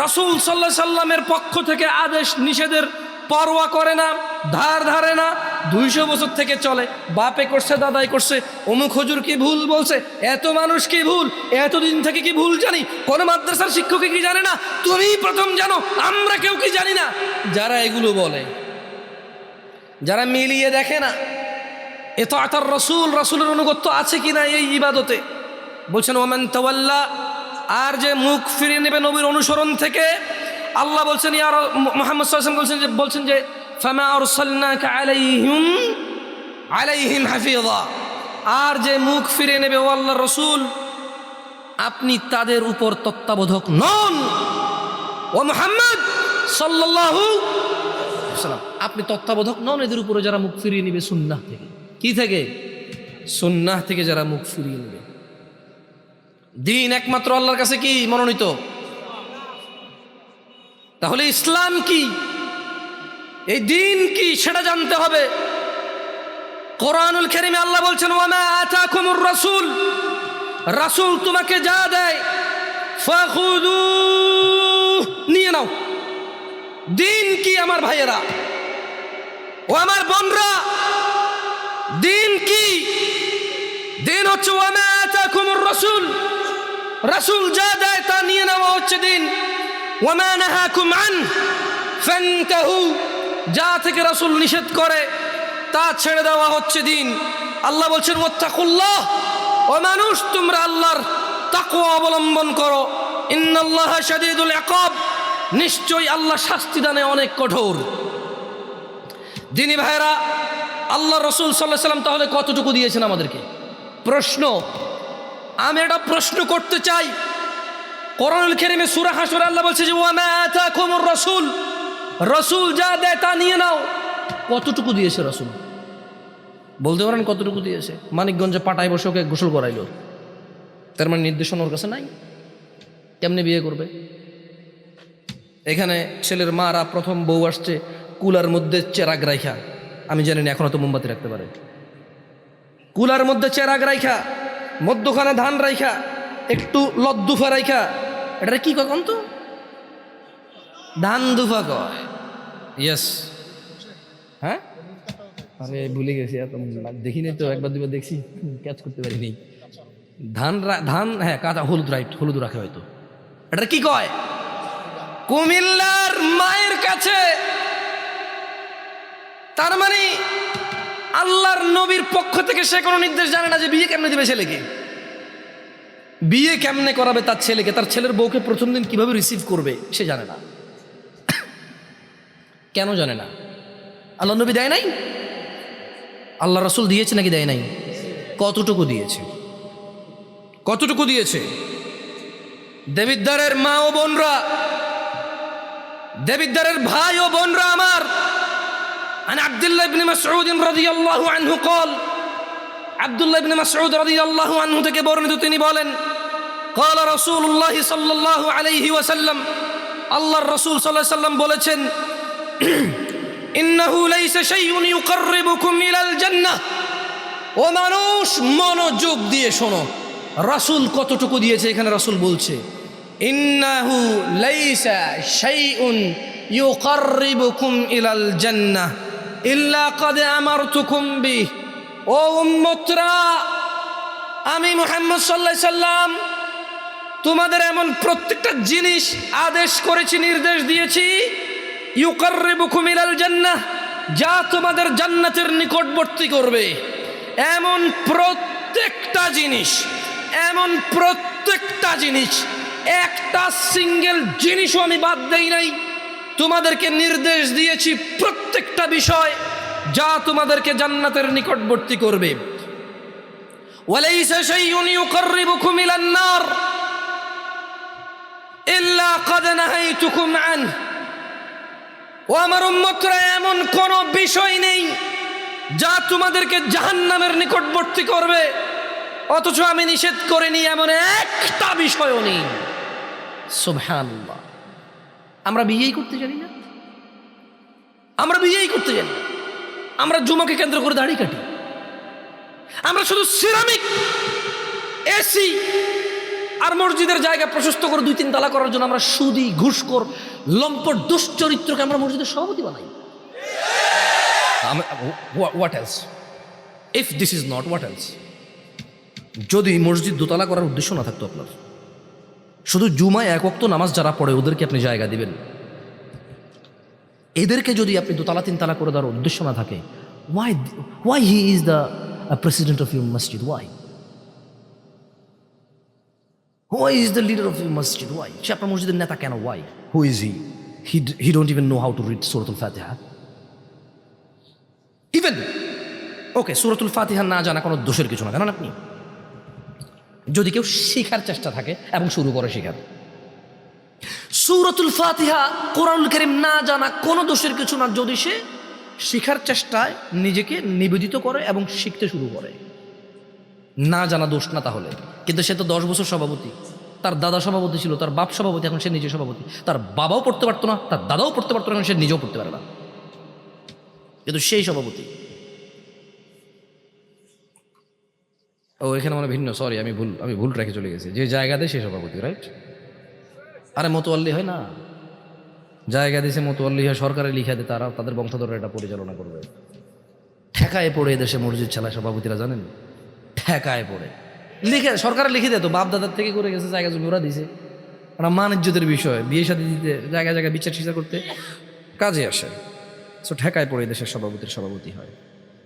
রাসূল সাল্লাল্লাহু আলাইহি সাল্লামের পক্ষ থেকে আদেশ নিষেধের পরোয়া করে না, ধার ধারে না, 200 বছর থেকে চলে, বাপে করছে দাদাই করছে, অমুক হুজুর কি ভুল বলছে, এত মানুষ কি ভুল, এতদিন থেকে কি ভুল জানি, কোন মাদ্রাসার শিক্ষকে কি জানে না, তুমি প্রথম জানো, আমরা কেউ কি জানি না। যারা এগুলো বলে, যারা মিলিয়ে দেখে না ইতাআতুর রাসূল, রাসূলের আনুগত্য আছে কিনা এই ইবাদতে, বলছেন ওয়ামান তাওয়াল্লা, আর যে মুখ ফিরিয়ে নেবে নবীর অনুসরণ থেকে, আল্লাহ বলছেন ইয়া মুহাম্মদ সাল্লাল্লাহু আলাইহি ওয়াসাল্লাম বলছেন যে ফামা আরসালনাকা আলাইহিম হাফিযা, আর যে মুখ ফিরিয়ে নেবে ও আল্লাহর রাসূল, আপনি তাদের উপর তত্ত্বাবধায়ক নন। ও মুহাম্মদ সাল্লাল্লাহু আলাইহি ওয়াসাল্লাম, আপনি তত্ত্বাবধায়ক নন এদের উপরে যারা মুখ ফিরিয়ে নেবে সুন্নাহ থেকে। কি থেকে? সুন্নাহ থেকে যারা মুখ ফিরিয়ে নেবে। দিন একমাত্র আল্লাহর কাছে কি মনোনীত। তাহলে ইসলাম কি, এই দিন কি, সেটা জানতে হবে। কোরআনুল কারীমে আল্লাহ বলছেন ওয়ামা আতাকুমুর রাসূল, রাসূল তোমাকে যা দেয় ফাখুযু, নিয়ে নাও। দিন কি আমার ভাইয়েরা ও আমার বোনরা, দিন কি? দিন হচ্ছে ওয়ামা আতাকুমুর রাসূল, রাসূল যা দেয় তা নিয়ে নেওয়া হচ্ছে দিন। ওয়ামা নাহাকুম আন ফান্তাহু, যা থেকে রাসূল নিষেধ করে তা ছেড়ে দেওয়া হচ্ছে দিন। আল্লাহ বলছেন ওয়াত্তাকুল্লাহ, ও মানুষ তোমরা আল্লাহর তাকওয়া অবলম্বন করো। ইন্নাল্লাহা শাদীদুল ইকাব, নিশ্চয়ই আল্লাহ শাস্তি দানে অনেক কঠোর। দিনী ভাইরা, আল্লাহ রাসূল সাল্লাল্লাহু আলাইহি ওয়াসাল্লাম তাহলে কতটুকু দিয়েছেন আমাদেরকে? প্রশ্ন, আমি এটা প্রশ্ন করতে চাই। কোরআনুল কারীমে সূরা হাশরে আল্লাহ বলছে যে ওয়ামা আতাকুমুর রাসূল, রাসূল যা দেয় তা নিয়ে নাও। কতটুকু দিয়েছে রাসূল? বলতে পারেন কতটুকু দিয়েছে? মানিকগঞ্জে পাটায় বসে ওকে গোসল করাইলো, তার মানে নির্দেশনা ওর কাছে নাই। কেমনে বিয়ে করবে? এখানে ছেলের মারা প্রথম বউ আসছে, কুলার মধ্যে চেরাগ রাইখা, আমি জানি না এখনো তো মোমবাতি রাখতে পারে, কুলার মধ্যে চেরাগ রাইখা, মধ্যখানে ধান রাইখা, একটু লদ্দুফা রাইখা, এটা কি কখন তো ধান দুফা কয়। ইয়েস, হ্যাঁ, আরে ভুলে গেছি, এত দেখিনি তো, একবার দুবার দেখছি, ক্যাচ করতে পারিনি। ধান, হ্যাঁ, কাঁচা হলুদ, রাইট, হলুদ রাখে হয়তো। এটা কি কয়? কুমিল্লার মায়ের কাছে। তার মানে আল্লাহর নবীর পক্ষ থেকে সে কোনো নির্দেশ জানে না যে বিয়ে কেমনে দিবে ছেলেকে, বিয়ে কেমনে করাবে তার ছেলেকে, তার ছেলের বউকে প্রথম দিন কিভাবে রিসিভ করবে সে জানে না। কেন জানে না? আল্লাহ নবী দেয় নাই? আল্লাহ রাসূল দিয়েছে নাকি দেয় নাই? কতটুকু দিয়েছে? কতটুকু দিয়েছে? দেবিদ্বারের মা ও বোনরা, দেবিদ্বারের ভাই ও বোনরা আমার, عن عبد الله بن مسعود رضي الله عنه قال, আব্দুল্লাহ ইবনে মাসউদ রাদিয়াল্লাহু আনহু থেকে বর্ণিত, তিনি বলেন قال رسول الله صلى الله عليه وسلم, আল্লাহর রাসূল সাল্লাল্লাহু আলাইহি ওয়াসাল্লাম বলেছেন ইন্নাহু লাইসা শাইউন ইউকাররিবুকুম ইলাল জান্নাহ। ও মানুষ, মনোযোগ দিয়ে শোনো, রাসূল কতটুকু দিয়েছে এখানে রাসূল বলছে ইন্নাহু লাইসা শাইউন ইউকাররিবুকুম ইলাল জান্নাহ ইল্লা ক্বাদ আমারতুকুম বিহি। ও উম্মতরা, আমি মুহাম্মদ সাল্লাল্লাহু আলাইহি সাল্লাম তোমাদের এমন প্রত্যেকটা জিনিস আদেশ করেছি, নির্দেশ দিয়েছি, ইউকাররিবুকুম ইলাল জান্নাহ, যা তোমাদের জান্নাতের নিকটবর্তী করবে। এমন প্রত্যেকটা জিনিস, এমন প্রত্যেকটা জিনিস, একটা সিঙ্গেল জিনিসও আমি বাদ দেই নাই। তোমাদেরকে নির্দেশ দিয়েছি প্রত্যেকটা বিষয় যা তোমাদেরকে জান্নাতের নিকটবর্তী করবে। ওয়ালাইসা শাইউন ইউকাররিবুকুম ইলান নার ইল্লা ক্বাদ নাহাইতুকুম আনহু। ও আমার উম্মতরা, এমন কোন বিষয় নেই যা তোমাদেরকে জাহান্নামের নিকটবর্তী করবে অথচ আমি নিষেধ করিনি, এমন একটা বিষয়ও নেই। সুবহানাল্লাহ। আমরা বিয়েই করতে জানি না, আমরা বিয়েই করতে জানি না, আমরা জুমাকে কেন্দ্র করে দাড়ি কাটি, আমরা শুধু সিরামিক এসি আর মসজিদের জায়গা প্রশস্ত করে 2-3 তালা করার জন্য আমরা সুদি, ঘুষখোর, লম্পট, দুশ্চরিত্রকে আমরা মসজিদের সভাপতি বানাই। What else? If this is not, what else? যদি মসজিদ দোতলা করার উদ্দেশ্য না থাকতো আপনার, শুধু জুমায় 1 ওয়াক্ত নামাজ যারা পড়ে ওদেরকে আপনি জায়গা দিবেন, এদেরকে যদি আপনি 2 তালা 3 তালা করে দেওয়ার উদ্দেশ্য না থাকে, why he is the president of your masjid? Why is the leader of your masjid? Why? সে আপনার মসজিদের নেতা কেন? Why? Who is he? He don't even know how to read Suratul Fatiha. Even ওকে, সূরাতুল ফাতিহা না জানা কোনো দোষের কিছু না, জানেন আপনি? যদি কেউ শেখার চেষ্টা থাকে এবং শুরু করে শেখার, সূরাতুল ফাতিহা কোরআনুল কারীম না জানা কোনো দোষের কিছু না, যদি সে শেখার চেষ্টায় নিজেকে নিবেদিত করে এবং শিখতে শুরু করে। না জানা দোষ না তাহলে, কিন্তু সে তো 10 বছর সভাপতি, তার দাদা সভাপতি ছিল, তার বাপ সভাপতি, এখন সে নিজে সভাপতি, তার বাবাও পড়তে পারতো না, তার দাদাও পড়তে পারতো না, এখন সে নিজেও পড়তে পারে না, কিন্তু সেই সভাপতি। ও এখানে মানে ভিন্ন, সরি আমি ভুল রেখে চলে গেছি, যে জায়গাতে সে সভাপতি, রাইট? আরে মতোয়াল্লি হয় না, জায়গা দিয়েছে মতোয়াল্লি হয়, সরকারে লিখে দেয়, তারা তাদের বংশধররা এটা পরিচালনা করবে। ঠেকায় পড়ে এদেশে মসজিদ চালায় সভাপতিরা, জানেন? ঠেকায় পড়ে লিখে, সরকারে লিখে দেয় তো, বাপ দাদার থেকে করে গেছে, জায়গা জমি ওরা দিছে, ওরা মান ইজ্জতের বিষয়, বিয়ে শাদী দিতে, জায়গায় জায়গায় বিচার টিচার করতে কাজে আসে। সো ঠেকায় পড়ে দেশের সভাপতি হয়।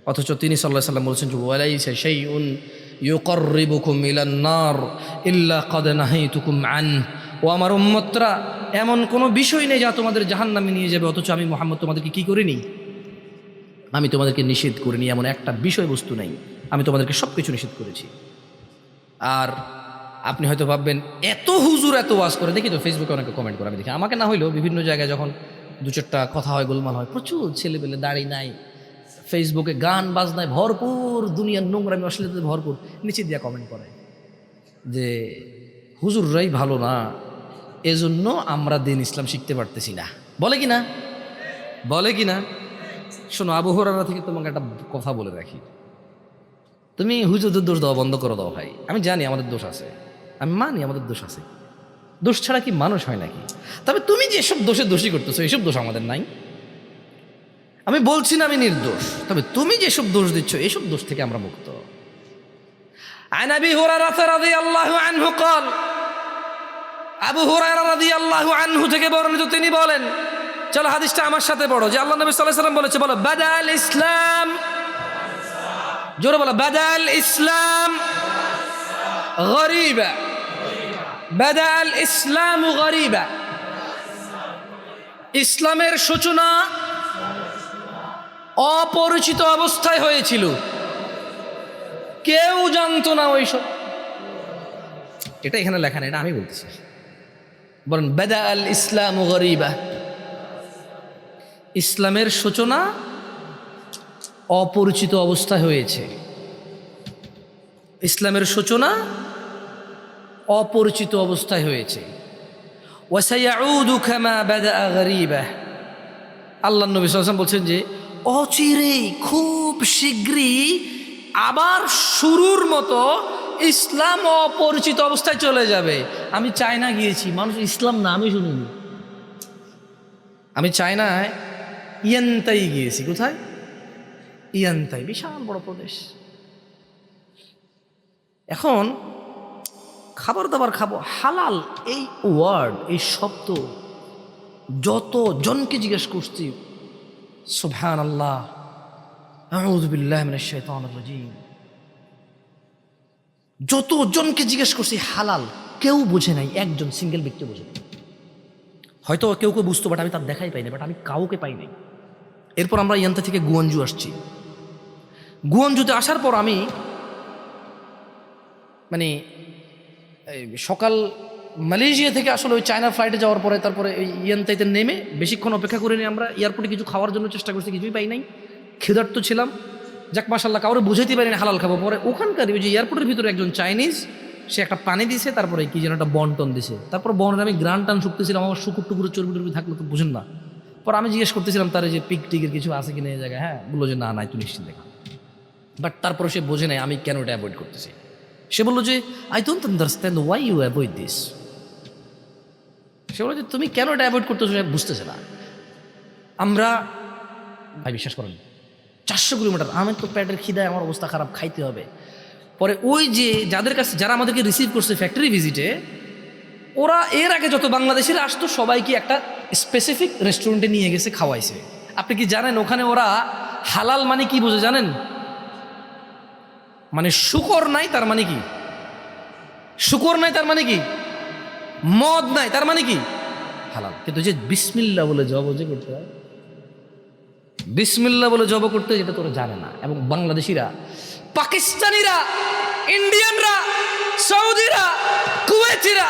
অথচ তিনি সাল্লাল্লাহু আলাইহি ওয়াসাল্লাম বলেছেন যে ওয়ালাইসা শাইউন ইউকাররিবুকুম ইলান নার ইল্লা ক্বাদ নাহাইতুকুম আন। ও আমার উম্মতরা, এমন কোনো বিষয় নেই যা তোমাদের জাহান্নামে নিয়ে যাবে, অথচ আমি মুহাম্মদ তোমাদেরকে কি করিনি? আমি তোমাদেরকে নিষেধ করিনি, এমন একটা বিষয়বস্তু নেই, আমি তোমাদেরকে সব কিছু নিষেধ করেছি। আর আপনি হয়তো ভাববেন এত হুজুর এত ওয়াজ করে, দেখি তো ফেসবুকে অনেকে কমেন্ট করে, আমি দেখি, আমাকে না হইলেও বিভিন্ন জায়গায় যখন 2-4টা কথা হয়, গোলমাল হয়, প্রচুর ছেলেপেলে, দাড়ি নাই, ফেসবুকে গান বাজনায় ভরপুর, দুনিয়ার নোংরামি অশ্লীলতায় ভরপুর, নিচে দিয়া কমেন্ট করে যে হুজুররাই ভালো না, এজন্য আমরা দিন ইসলাম শিখতে পারতেছি না। বলে কি না? বলে কি না? শোনো, আবু হুরায়রা থেকে তোমাকে একটা কথা বলে রাখি, তুমি হুজুরদের দোষ দেওয়া বন্ধ করে দাও ভাই। আমি জানি আমাদের দোষ আছে, আমি মানি আমাদের দোষ আছে, দোষ ছাড়া কি মানুষ হয় নাকি? তবে তুমি যে এসব দোষে দোষী করতেছো, এইসব দোষ আমাদের নাই। আমি বলছি না আমি নির্দোষ, তবে তুমি যেসব দোষ দিচ্ছ এইসব দোষ থেকে আমরা মুক্ত। আন আবি হুরায়রা রাদিয়াল্লাহু আনহু قال, আবু হুরায়রা রাদিয়াল্লাহু আনহু থেকে বর্ণিত, তিনি বলেন, চলো হাদিসটা আমার সাথে পড়ো, যে আল্লাহ নবী সাল্লাল্লাহু আলাইহি ওয়াসাল্লাম বলেছে, বলো বাদাল ইসলাম, জোরে বলো, বাদাল ইসলাম গরিবা, বাদাল ইসলাম গরিবা। ইসলামের সূচনা অপরিচিত অবস্থায় হয়েছিল, কেউ জানতো না ওইসব। এটা এখানে লেখা নেই, এটা আমি বলতেছি। বলেন বাদা আল ইসলাম গরিবা, ইসলামের সূচনা অপরিচিত অবস্থায় হয়েছে। ইসলামের সূচনা অপরিচিত অবস্থায় হয়েছে। ওয়াসায়াউদু কামা বাদা গরিবা, আল্লাহ নবী সাল্লাল্লাহু আলাইহি ওয়াসাল্লাম বলছেন যে অচিরেই, খুব শীঘ্রই আবার শুরুর মতো ইসলাম অপরিচিত অবস্থায় চলে যাবে। আমি চায়না গিয়েছি, মানুষ ইসলাম নামই শুনিনি। আমি চায়নায় ইয়ান্তাই গিয়েছি। কোথায়? ইয়ান্তাই, বিশাল বড় প্রদেশ। এখন খাবার দাবার খাবো, হালাল এই ওয়ার্ড, এই শব্দ যত জনকে জিজ্ঞেস করছি, সুবহানাল্লাহ, আউযু বিল্লাহি মিনাশ শাইতানির রাজীম, যত জনকে জিজ্ঞেস করছি হালাল, কেউ বুঝে নাই, একজন সিঙ্গেল ব্যক্তি বুঝে নাই। হয়তো কেউ কেউ বুঝতো, বাট আমি তার দেখাই পাই না, বাট আমি কাউকে পাই নাই। এরপর আমরা ইয়ান্তা থেকে গুয়াঞ্জু আসছি। গুয়াঞ্জুতে আসার পর আমি মানে সকাল মালয়েশিয়া থেকে আসলে ওই চায়না ফ্লাইটে যাওয়ার পরে তারপরে এই ইয়ান্তাইতে নেমে বেশিক্ষণ অপেক্ষা করে নিয়ে আমরা এয়ারপোর্টে কিছু খাওয়ার জন্য চেষ্টা করছি, কিছুই পাই নাই, ক্ষুধার্ত ছিলাম। যাক মাশাআল্লাহ, কাউরে বুঝাইতে পারি না হালাল খাবো। পরে ওখানকার ওই যে এয়ারপোর্টের ভিতরে একজন চাইনিজ, সে একটা পানি দিছে, তারপরে কি যেন একটা বন্টন দিছে, তারপর বনের আমি গ্রান টান শুকতেছিলাম, আমার শুকুর টুকুর চর্বি টর্বি থাকলে তো বুঝেন না। পর আমি জিজ্ঞেস করতেছিলাম তার যে পিক টিকের কিছু আছে কিনা এই জায়গায়, হ্যাঁ বললো যে না নাই, তুই নিশ্চিত দেখা। বাট তারপরে সে বোঝে নাই আমি কেন এটা অ্যাভয়েড করতেছি। সে বললো যে I don't understand why you avoid this. সে বললো যে তুমি কেন এটা অ্যাভয়েড করতেছো বুঝতেছে না। আমরা ভাই বিশ্বাস করেন 400 কিলোমিটার, আমার তো পেটের খিদায় আমার অবস্থা খারাপ, খাইতে হবে। পরে ওই যে যাদের কাছে যারা আমাদেরকে রিসিভ করছে ফ্যাক্টরি ভিজিটে, ওরা এর আগে যত বাংলাদেশিরা আসতো সবাইকে একটা স্পেসিফিক রেস্টুরেন্টে নিয়ে গেছে, খাওয়াইছে। আপনি কি জানেন ওখানে ওরা হালাল মানে কি বোঝে জানেন? মানে শুকর নাই তার মানে কি? শুকর নাই তার মানে কি? মদ নাই তার মানে কি? হালাল। কিন্তু যে বিসমিল্লাহ বলে জব যে করতে হয়, বিসমিল্লাহ বলে জব করতে হয়, যেটা তোরা জানে না। এবং বাংলাদেশিরা, পাকিস্তানিরা, ইন্ডিয়ানরা, সৌদিরা, কুয়েতিরা,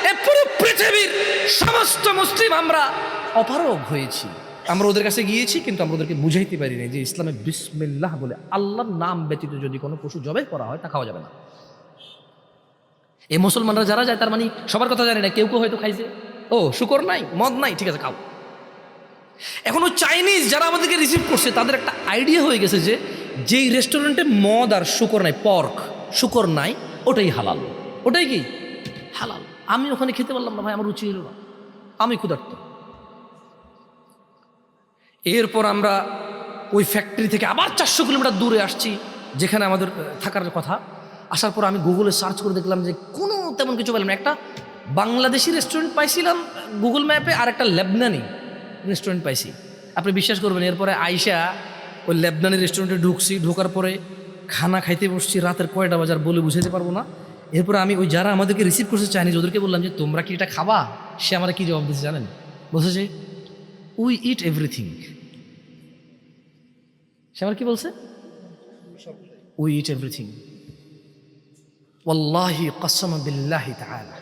এ পুরো পৃথিবীর সমস্ত মুসলিম আমরা অপারগ হয়েছি। আমরা ওদের কাছে গিয়েছি, কিন্তু আমরা ওদেরকে বুঝাইতে পারিনি যে ইসলামে বিসমিল্লাহ বলে আল্লাহর নাম ব্যতীত যদি কোনো পশু জবাই করা হয় তা খাওয়া যাবে না। এই মুসলমানরা যারা যায় তার মানে সবার কথা জানে না, কেউ কেউ হয়তো খাইছে, ও শুকর নাই, মদ নাই, ঠিক আছে খাও। এখন ওই চাইনিজ যারা আমাদেরকে রিসিভ করছে তাদের একটা আইডিয়া হয়ে গেছে যে যেই রেস্টুরেন্টে মদ আর শুকর নাই, পর্ক শুকর নাই, ওটাই হালাল, ওটাই কি হালাল। আমি ওখানে খেতে পারলাম না ভাই, আমার রুচি হলো না, আমি ক্ষুধার্ত। এরপর আমরা ওই ফ্যাক্টরি থেকে আবার 400 কিলোমিটার দূরে আসছি যেখানে আমাদের থাকার কথা। আসার পর আমি গুগলে সার্চ করে দেখলাম যে কোনো তেমন কিছু পেলাম না। একটা বাংলাদেশি রেস্টুরেন্ট পাইছিলাম গুগল ম্যাপে, আর একটা লেবনানি রেস্টুরেন্ট পাইছি। আপনি বিশ্বাস করবেন, এরপরে আইসা ওই লেবনানি রেস্টুরেন্টে ঢুকছি, ঢোকার পরে খানা খাইতে বসছি, রাতের কয়টা বাজার বলে বুঝাতে পারবো না। এরপরে আমি ওই যারা আমাদেরকে রিসিভ করছে চাইনিজ, ওদেরকে বললাম যে তোমরা কি এটা খাবা? সে আমার কি জবাব দিচ্ছে জানেন? বলছে যে উই ইট এভরিথিং। সে আমার কি বলছে? We eat everything. ওয়াল্লাহি কসম বিল্লাহি তাআলা,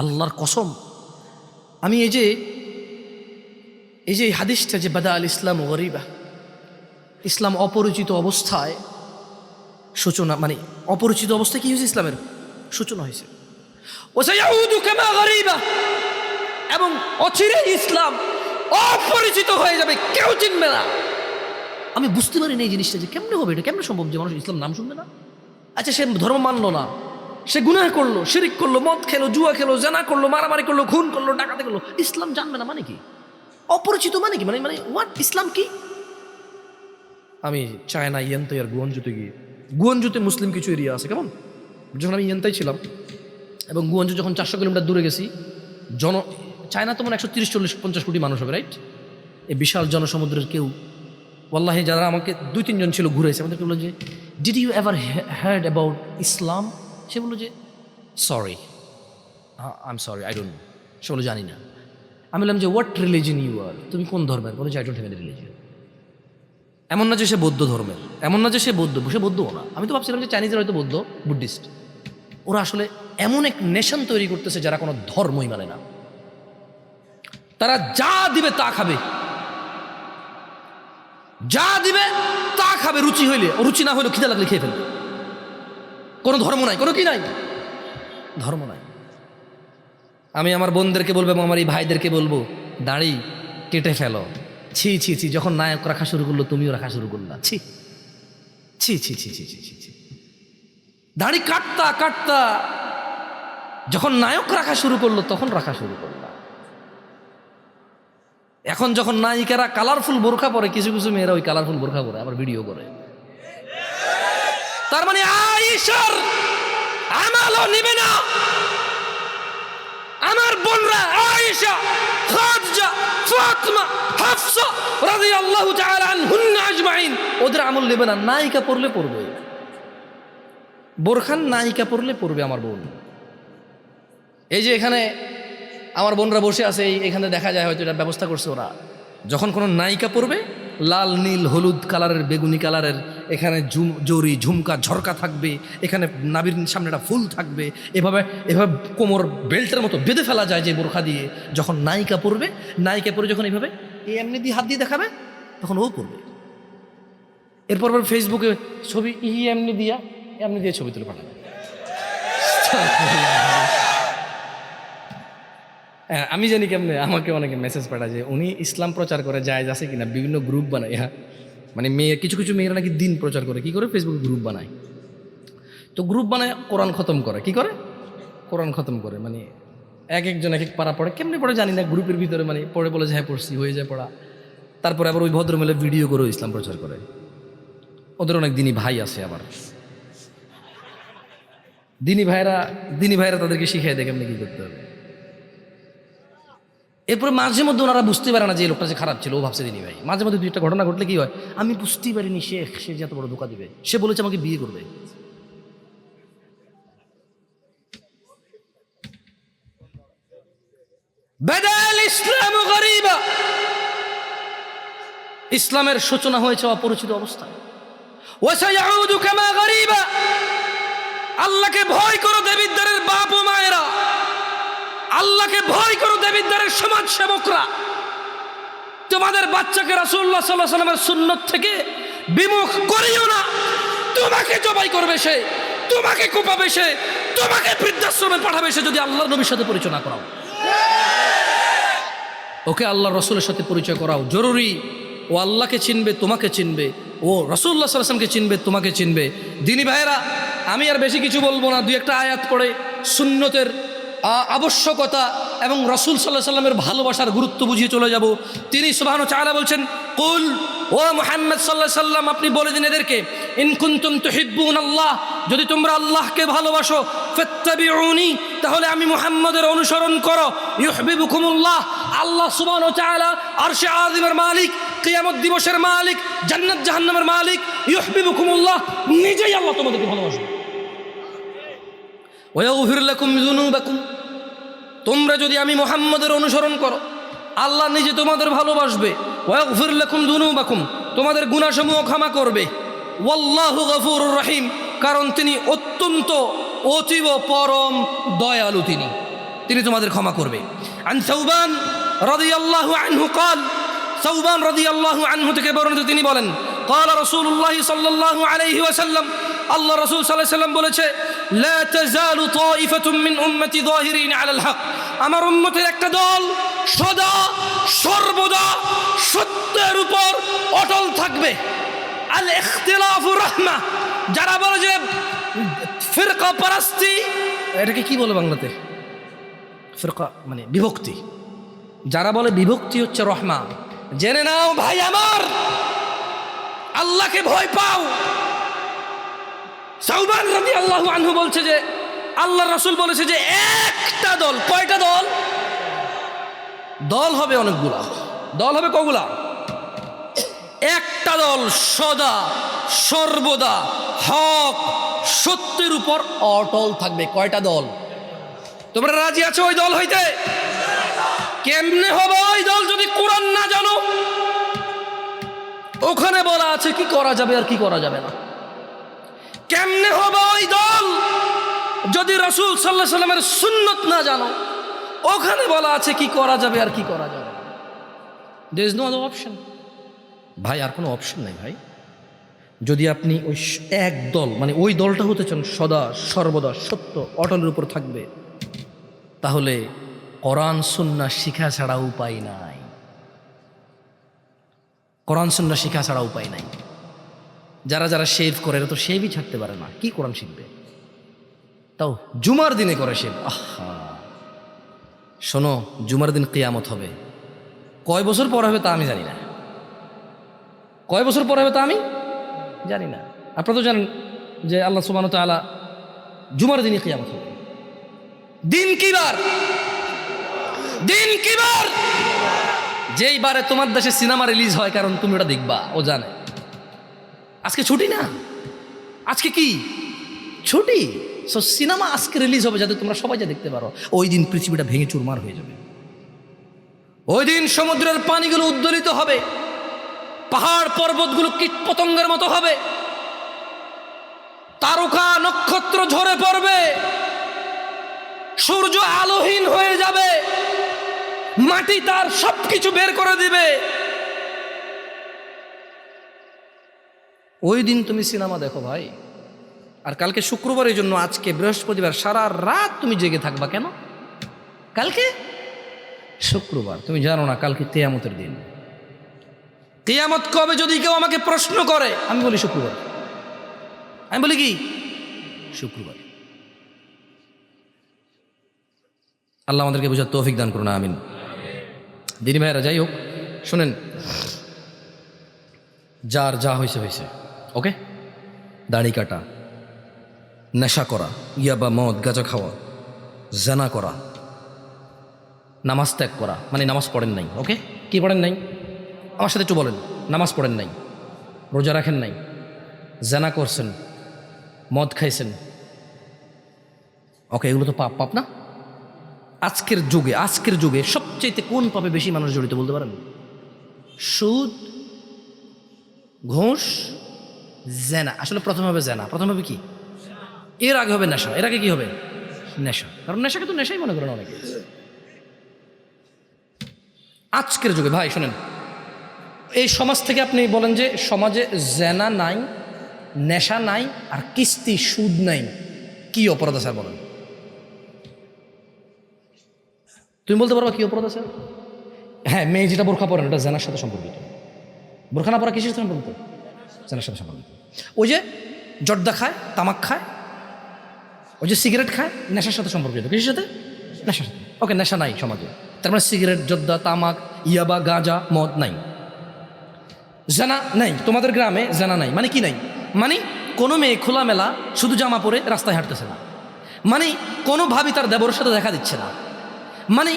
আল্লাহর কসম, আমি এই যে হাদিসটা যে বাদা আল ইসলাম গরিবা, ইসলাম অপরিচিত অবস্থায় সূচনা, মানে অপরিচিত অবস্থায় কি হয়েছে? ইসলামের সূচনা হয়েছে। ওয়াসায়াউদু কামা গরিবা, এবং অচিরে ইসলাম অপরিচিত হয়ে যাবে, কেউ চিনবে না। আমি বুঝতে পারিনি এই জিনিসটা যে কেমনে হবে, এটা কেমনে সম্ভব যে মানুষ ইসলাম নাম শুনবে না? আচ্ছা, সে ধর্ম মানলো না, সে গুনাহ করলো, শিরিক করলো, মদ খেলো, জুয়া খেলো, জানা করলো, মারামারি করলো, খুন করলো, ডাকাতি করলো, ইসলাম জানবে না মানে কি? অপরিচিত মানে কি? মানে হোয়াট ইসলাম কি? আমি চায়না ইয়েন্তাই আর গুয়ানজুতে গিয়ে, গুয়ানজুতে মুসলিম কিছু এরিয়া আছে কেমন, যখন আমি ইয়েন্তাই ছিলাম এবং গুয়ানজু যখন 400 কিলোমিটার দূরে গেছি, চায়না তো মানে 130-40-50 কোটি মানুষ হবে, রাইট? এই বিশাল জনসমুদ্রের কেউ, ওয়াল্লাহি যারা আমাকে 2-3 জন ছিল ঘুরেছে, আমাদেরকে বললো যে did you ever heard about Islam? সে বললো যে sorry, I am sorry, I don't know. সে বললো জানি না। আমি বললাম যে হোয়াট রিলিজন ইউ আর, তুমি কোন ধর্মের? বলে যে I don't have any religion. এমন না যে সে বৌদ্ধ ধর্মের, এমন না যে সে বৌদ্ধও না। আমি তো ভাবছিলাম যে চাইনিজরা হয়তো বৌদ্ধ, বুদ্ধিস্ট। ওরা আসলে এমন এক নেশন তৈরি করতেছে যারা কোনো ধর্মই মানে না। তারা যা দিবে তা খাবে, যা দিবে তা খাবে, রুচি হইলে, রুচি না হইলে খিদে লাগলে খেয়ে ফেলবে। কোনো ধর্ম নাই, কোনো কি নাই, ধর্ম নাই। আমি আমার বোনদেরকে বলবো এবং আমার এই ভাইদেরকে বলবো, দাড়ি কেটে ফেলো। ছি ছি ছি, যখন নায়ক রাখা শুরু করলো তুমিও রাখা শুরু করলা, ছি ছি ছি ছি ছি ছি ছি। দাড়ি কাটতা কাটতা যখন নায়ক রাখা শুরু করলো তখন রাখা শুরু করলা। এখন যখন নায়িকারা কালারফুল বোরখা পরে, কিছু কিছু মেয়েরা ওই কালারফুল বোরখা পরে আবার ভিডিও করে। তার মানে আয়েশার আমালও নিবে না। আমার বোনরা আয়েশা, খাদিজা, ফাতিমা, হাফসা রাদিয়াল্লাহু তাআলা আনহুন্না আজমাইন, ওদের আমল নেবে না। নায়িকা পড়লে পড়বে, বোরখান নায়িকা পড়লে পড়বে আমার বোন। এই যে এখানে আমার বোনরা বসে আছে, এখানে দেখা যায় হয়তো এটা ব্যবস্থা করছে ওরা, যখন কোনো নায়িকা পড়বে লাল, নীল, হলুদ কালারের, বেগুনি কালারের, এখানে জরি, ঝুমকা, ঝরকা থাকবে, এখানে নাভির সামনে একটা ফুল থাকবে, এভাবে এভাবে কোমর বেল্টের মতো বেঁধে ফেলা যায় যে বোরখা দিয়ে। যখন নায়িকা পড়বে, নায়িকা পড়ে যখন এইভাবে এমনি দিয়ে হাত দিয়ে দেখাবে তখন ও পড়বে। এরপর ফেসবুকে ছবি এমনি দিয়ে ছবি তুলে পাঠাবে। আমি জানি কেমনে, আমাকে অনেকে মেসেজ পাঠায় যে উনি ইসলাম প্রচার করে, জায়েজ আছে কিনা, বিভিন্ন গ্রুপ বানায়। হ্যাঁ, মানে কিছু কিছু মেয়েরা নাকি দিন প্রচার করে, কি করে, ফেসবুকে গ্রুপ বানায়। তো গ্রুপ বানায় কোরআন খতম করে, কি করে? কোরআন খতম করে, মানে এক একজন এক এক পারা পড়ে, কেমনি পড়ে জানি না, গ্রুপের ভিতরে মানে পড়ে বলে যে হ্যাঁ পড়ছি, হয়ে যায় পড়া। তারপরে আবার ওই ভদ্রমেলে ভিডিও করে ইসলাম প্রচার করে। ওদের অনেক দিনী ভাই আছে, আবার দিনী ভাইরা তাদেরকে শিখিয়ে দেয় কেমনি কি করতে হবে। এরপরে মাঝে মধ্যে ওনারা বুঝতে পারে না যে এই লোকটা যে খারাপ ছিল, ও ভাবছে দিনী ভাই। মাঝে মধ্যে দুই একটা ঘটনা ঘটলে কি হয়, আমি বুঝতেই পারিনি সে যে এত বড় ধোঁকা দিবে, সে বলেছে আমাকে বিয়ে করবে। বাদাল ইসলাম গরীবা, ইসলামের সূচনা হয়েছে অপরিচিত অবস্থায়। ওয়া সায়াউদু কামা গরীবা, আল্লাহকে ভয় করো দেবিদ্বারের বাপ ও মায়েরা, আল্লাহকে ভয় করো দেবিদ্বারের সমাজ সেবকরা। তোমাদের বাচ্চাকে রাসূলুল্লাহ সাল্লাল্লাহু আলাইহি ওয়াসাল্লামের সুন্নাত থেকে বিমুখ করিও না। তোমাকে জবাই করবে সে, তোমাকে কোপাবে সে, তোমাকে বৃদ্ধাশ্রমে পাঠাবে সে যদি আল্লাহর নবীর সাথে পরিচয় না করাও। ওকে আল্লাহর রাসূলের সাথে পরিচয় করাও জরুরি। ও আল্লাহকে চিনবে, তোমাকে চিনবে, ও রাসূলুল্লাহ সাল্লাল্লাহু আলাইহি ওয়াসাল্লামকে চিনবে, তোমাকে চিনবে। দিনী ভাইয়েরা, আমি আর বেশি কিছু বলবো না, দুই একটা আয়াত পড়ে সুন্নতের আবশ্যকতা এবং রাসূল সাল্লাল্লাহু আলাইহি ওয়াসাল্লামের ভালোবাসার গুরুত্ব বুঝিয়ে চলে যাব। তিনি সুবহানাহু ওয়া তাআলা বলছেন, কুল, ও মুহাম্মদ সাল্লাল্লাহু আলাইহি ওয়াসাল্লাম, আপনি বলে দিন এদেরকে, ইন কুনতুম তুহিব্বুনাল্লাহ, যদি তোমরা আল্লাহকে ভালোবাসো, ফাত্তাবিউনি, তাহলে আমি মুহাম্মদের অনুসরণ করো, ইউহিব্বুকুমুল্লাহ, আল্লাহ সুবহানাহু ওয়া তাআলা আরশে আযিমের মালিক, কিয়ামত দিবসের মালিক, জান্নাত জাহান্নামের মালিক, ইউহিব্বুকুমুল্লাহ, নিজেই আল্লাহ তোমাদেরকে ভালোবাসবে। ওয়াগফির লাকুম যুনুবাকুম, তোমরা যদি আমি মুহাম্মদের অনুসরণ করো, আল্লাহ নিজে তোমাদের ভালোবাসবে। ওয়াগফির লাকুম যুনুবাকুম, তোমাদের গুনাহসমূহ ক্ষমা করবে। ওয়াল্লাহু গফুরুর রহিম, কারণ তিনি অত্যন্ত অতীব পরম দয়ালু, তিনি তোমাদের ক্ষমা করবে। আন সাউবান রাদিয়াল্লাহু আনহু قال, সাউবান রাদিয়াল্লাহু আনহু থেকে বর্ণিত, তিনি বলেন, قال রাসূলুল্লাহ সাল্লাল্লাহু আলাইহি ওয়াসাল্লাম, আল্লাহ রাসূল সাল্লাল্লাহু আলাইহি ওয়াসাল্লাম বলেছে, লা তাযালু তাইফাতুম মিন উম্মতি যাহিরিন আলাল হক, আমার উম্মতের একটা দল সদা সর্বদা সত্যের উপর অটল থাকবে। আল ইখতিলাফু রাহমা, যারা বলে যে ফিরকা পারাস্তি, এটাকে কি বলে বাংলাতে? ফিরকা মানে বিভক্তি, যারা বলে বিভক্তি হচ্ছে রহমা। জেনে নাও ভাই আমার, আল্লাহকে ভয় পাও। সাউবান রাদিয়াল্লাহু আনহু বলছে যে আল্লাহর রাসূল বলেছে যে একটা দল, কয়টা দল? দল হবে অনেকগুলা, দল হবে কগুলা? একটা দল সদা সর্বদা হক সত্যের উপর অটল থাকবে। কয়টা দল? তোমরা রাজি আছো ওই দল হইতে? কেমনে হবে ওই দল যদি কোরআন না জানো? ওখানে বলা আছে কি করা যাবে আর কি করা যাবে না। কেমনে হবে ওই দল যদি রাসূল সাল্লাল্লাহু আলাইহি ওয়াসাল্লামের সুন্নাত না জানো? ওখানে বলা আছে কি করা যাবে আর কি করা যাবে না। There is no other option ভাই, আর কোনো অপশন নাই ভাই। যদি আপনি ওই এক দল মানে ওই দলটা হতে চান সদা সর্বদা সত্য অটলের উপর থাকবে, তাহলে কোরআন সুন্নাহ শিখা ছাড়া উপায় নাই। কোরআন সুন্নাহ শিখা ছাড়া উপায় নাই। যারা যারা শেভ করে, এরা তো শেভই ছাড়তে পারে না, কি কোরআন শিখবে? তাও জুমার দিনে করে শেভ। আহা, শোনো, জুমার দিন কিয়ামত হবে। কয় বছর পর হবে তা আমি জানি না, কয় বছর পর হবে তা আমি জানি না। আপনারা তো জানেন যে আল্লাহ সুবহানাহু ওয়া তাআলা জুমার দিনে কিয়ামত হবে। দিন কি বার? দিন কি বার? যেই বারে তোমার দেশে সিনেমা রিলিজ হয়, কারণ তুমি ওটা দেখবা, ও জানে। আজকে ছুটি না, আজকে কি ছুটি? সো সিনেমা আজকে রিলিজ হবে যাতে তোমরা সবাই যা দেখতে পারো। ওই দিন পৃথিবীটা ভেঙে চুরমার হয়ে যাবে। ওই দিন সমুদ্রের পানিগুলো উদ্দোলিত হবে, পাহাড় পর্বতগুলো কীট পতঙ্গের মতো হবে, তারকা নক্ষত্র ঝরে পড়বে, সূর্য আলোহীন হয়ে যাবে, মাটি তার সবকিছু বের করে দিবে। ওই দিন তুমি সিনেমা দেখো ভাই। আর কালকে শুক্রবার, এই জন্য আজকে বৃহস্পতিবার, সারা রাত তুমি জেগে থাকবা কেন? কালকে শুক্রবার, তুমি জানো না কালকে কিয়ামতের দিন। কিয়ামত কবে যদি কেউ আমাকে প্রশ্ন করে, আমি বলি শুক্রবার। আমি বলি কি শুক্রবার। আল্লাহ আমাদেরকে বোঝার তৌফিক দান করুন, আমিন। দিনী ভাইয়েরা, যাই হোক, শোনেন, যার যা হয়েছে হয়েছে, ওকে? দাড়ি কাটা, নেশা করা, ইয়াবা, মদ, গাঁজা খাওয়া, জানা করা, নামাজ ত্যাগ করা, মানে নামাজ পড়েন নাই, ওকে? কি পড়েন নাই? আমার সাথে একটু বলেন। নামাজ পড়েন নাই, রোজা রাখেন নাই, জানা করছেন, মদ খাইছেন, ওকে? এগুলো তো পাপ, পাপ না? আজকের যুগে সবচেয়ে কোন পাপে বেশি মানুষ জড়িত বলতে পারেন? সুদ, ঘুষ, জেনা। আসলে প্রথমে হবে জেনা, প্রথমে হবে কি? এর আগে হবে নেশা, এর আগে কি হবে? নেশা। কারণ নেশাকে তো নেশাই মনে করেন অনেকে। আজকের যুগে ভাই শোনেন, এই সমাজ থেকে আপনি বলেন যে সমাজে জেনা নাই, নেশা নাই, আর কিস্তি, সুদ নাই, কি অপরাধ আছে বলেন? তুমি বলতে পারবা কি অপরাধ আছে? হ্যাঁ, মেয়ে যেটা বোরখা পরেন এটা জেনার সাথে সম্পর্কিত। বোরখা না পরা কিসের সাথে সম্পর্কিত? জেনার সাথে সম্পর্কিত। ওই যে জর্দা খায়, তামাক খায়, ওই যে সিগারেট খায়, নেশার সাথে সম্পর্কিত। কিসের সাথে? নেশার সাথে। ওকে, নেশা নাই সমাজে, তার মানে সিগারেট, জর্দা, তামাক, ইয়াবা, গাঁজা, মদ নাই। জানা নাই, তোমাদের গ্রামে জানা নাই মানে কি নাই? মানে কোনো মেয়ে খোলামেলা শুধু জামা পরে রাস্তায় হাঁটতেছে না, মানে কোনো ভাবি তার দেবরের সাথে দেখা দিচ্ছে না, মানে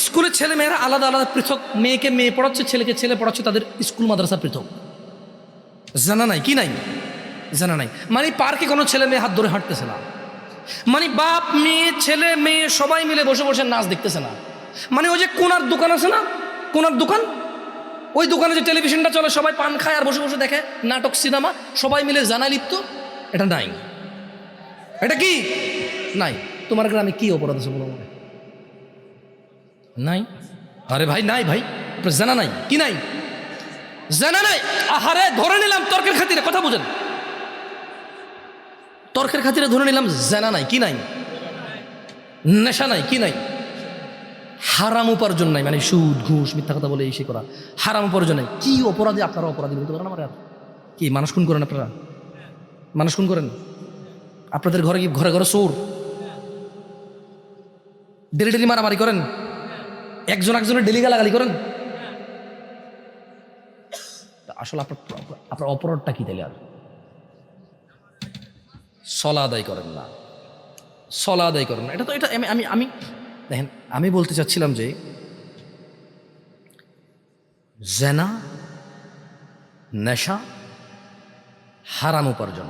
স্কুলের ছেলে মেয়েরা আলাদা আলাদা পৃথক, মেয়েকে মেয়ে পড়াচ্ছে, ছেলেকে ছেলে পড়াচ্ছে, তাদের স্কুল মাদ্রাসা পৃথক। জানা নাই, কি নাই? জানা নাই। মানে পার্কে কোনো ছেলে মেয়ে হাত ধরে হাঁটতেছে না, মানে বাপ মেয়ে, ছেলে মেয়ে সবাই মিলে বসে বসে নাচ দেখতেছে না, মানে ওই যে কোনার দোকান আছে না, কোনার দোকান, ওই দোকানে যে টেলিভিশনটা চলে, সবাই পান খায় আর বসে বসে দেখে নাটক, সিনেমা, সবাই মিলে জানা লিপ্ত, এটা নাই। এটা কি নাই? তোমার গ্রামে কি অপরাধ আছে বলো? নাই। আরে ভাই নাই, ভাই জানা নাই, কি নাই? জানা নাই। আহারে ধরে নিলাম তর্কের খাতিরে, কথা বুঝেন, তর্কের খাতিরে ধরে নিলাম জানা নাই, কি নাই? নেশা নাই, কি নাই? হারাম উপার্জন নাই, মানে সুদ, ঘুষ, মিথ্যা কথা বলে এই সে করা, হারাম উপার্জন নাই। কি অপরাধে আপনারা অপরাধী বলতে পারেন? আমার আর কি, মানুষ খুন করেন আপনারা? মানুষ খুন করেন? আপনাদের ঘরে কি ঘরে ঘরে চোর? ডেলি ডেলি মারামারি করেন? একজন একজনের ডেলি গালাগালি করেন? আসলে আপনার অপরাধটা কি তাহলে? আর সলা আদায় করেন না, সলা আদায় করেন না। এটা তো, এটা আমি দেখেন, আমি বলতে চাচ্ছিলাম যে জেনা, নেশা, হারাম উপার্জন,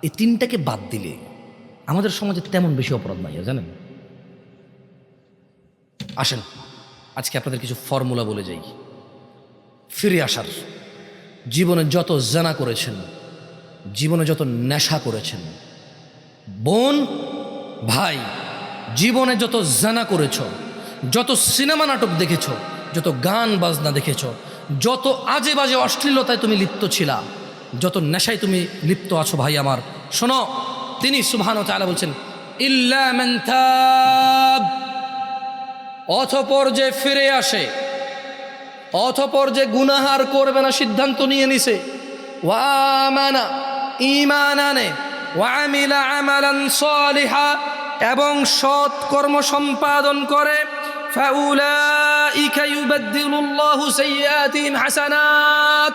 এই তিনটাকে বাদ দিলে আমাদের সমাজে তেমন বেশি অপরাধ নাই, জানেন? আসেন আজকে আপনাদের কিছু ফর্মুলা বলে যাই ফিরে আসার। জীবনে যত জেনা করেছেন, জীবনে যত নেশা করেছেন, বোন ভাই, জীবনে যত জেনা করেছ, যত সিনেমা নাটক দেখেছ, যত গান বাজনা দেখেছ, যত আজে বাজে অশ্লীলতায় তুমি লিপ্ত ছিলা, যত নেশায় তুমি লিপ্ত আছো, ভাই আমার শোনো, তিনি সুবহানাহু ওয়া তাআলা বলছেন ইল্লা মান তাব, অতঃপর যে ফিরে আসে, অতঃপর যে গুনাহার করবে না সিদ্ধান্ত নিয়ে নিছে, ওয়া আমানা, ঈমান আনে, ওয়া আমিলা আমালান সালিহা, এবং সৎ কর্ম সম্পাদন করে, ফাউলাইকা ইউবাদদিলুল্লাহু সাইয়্যাতিহিম হাসানাত,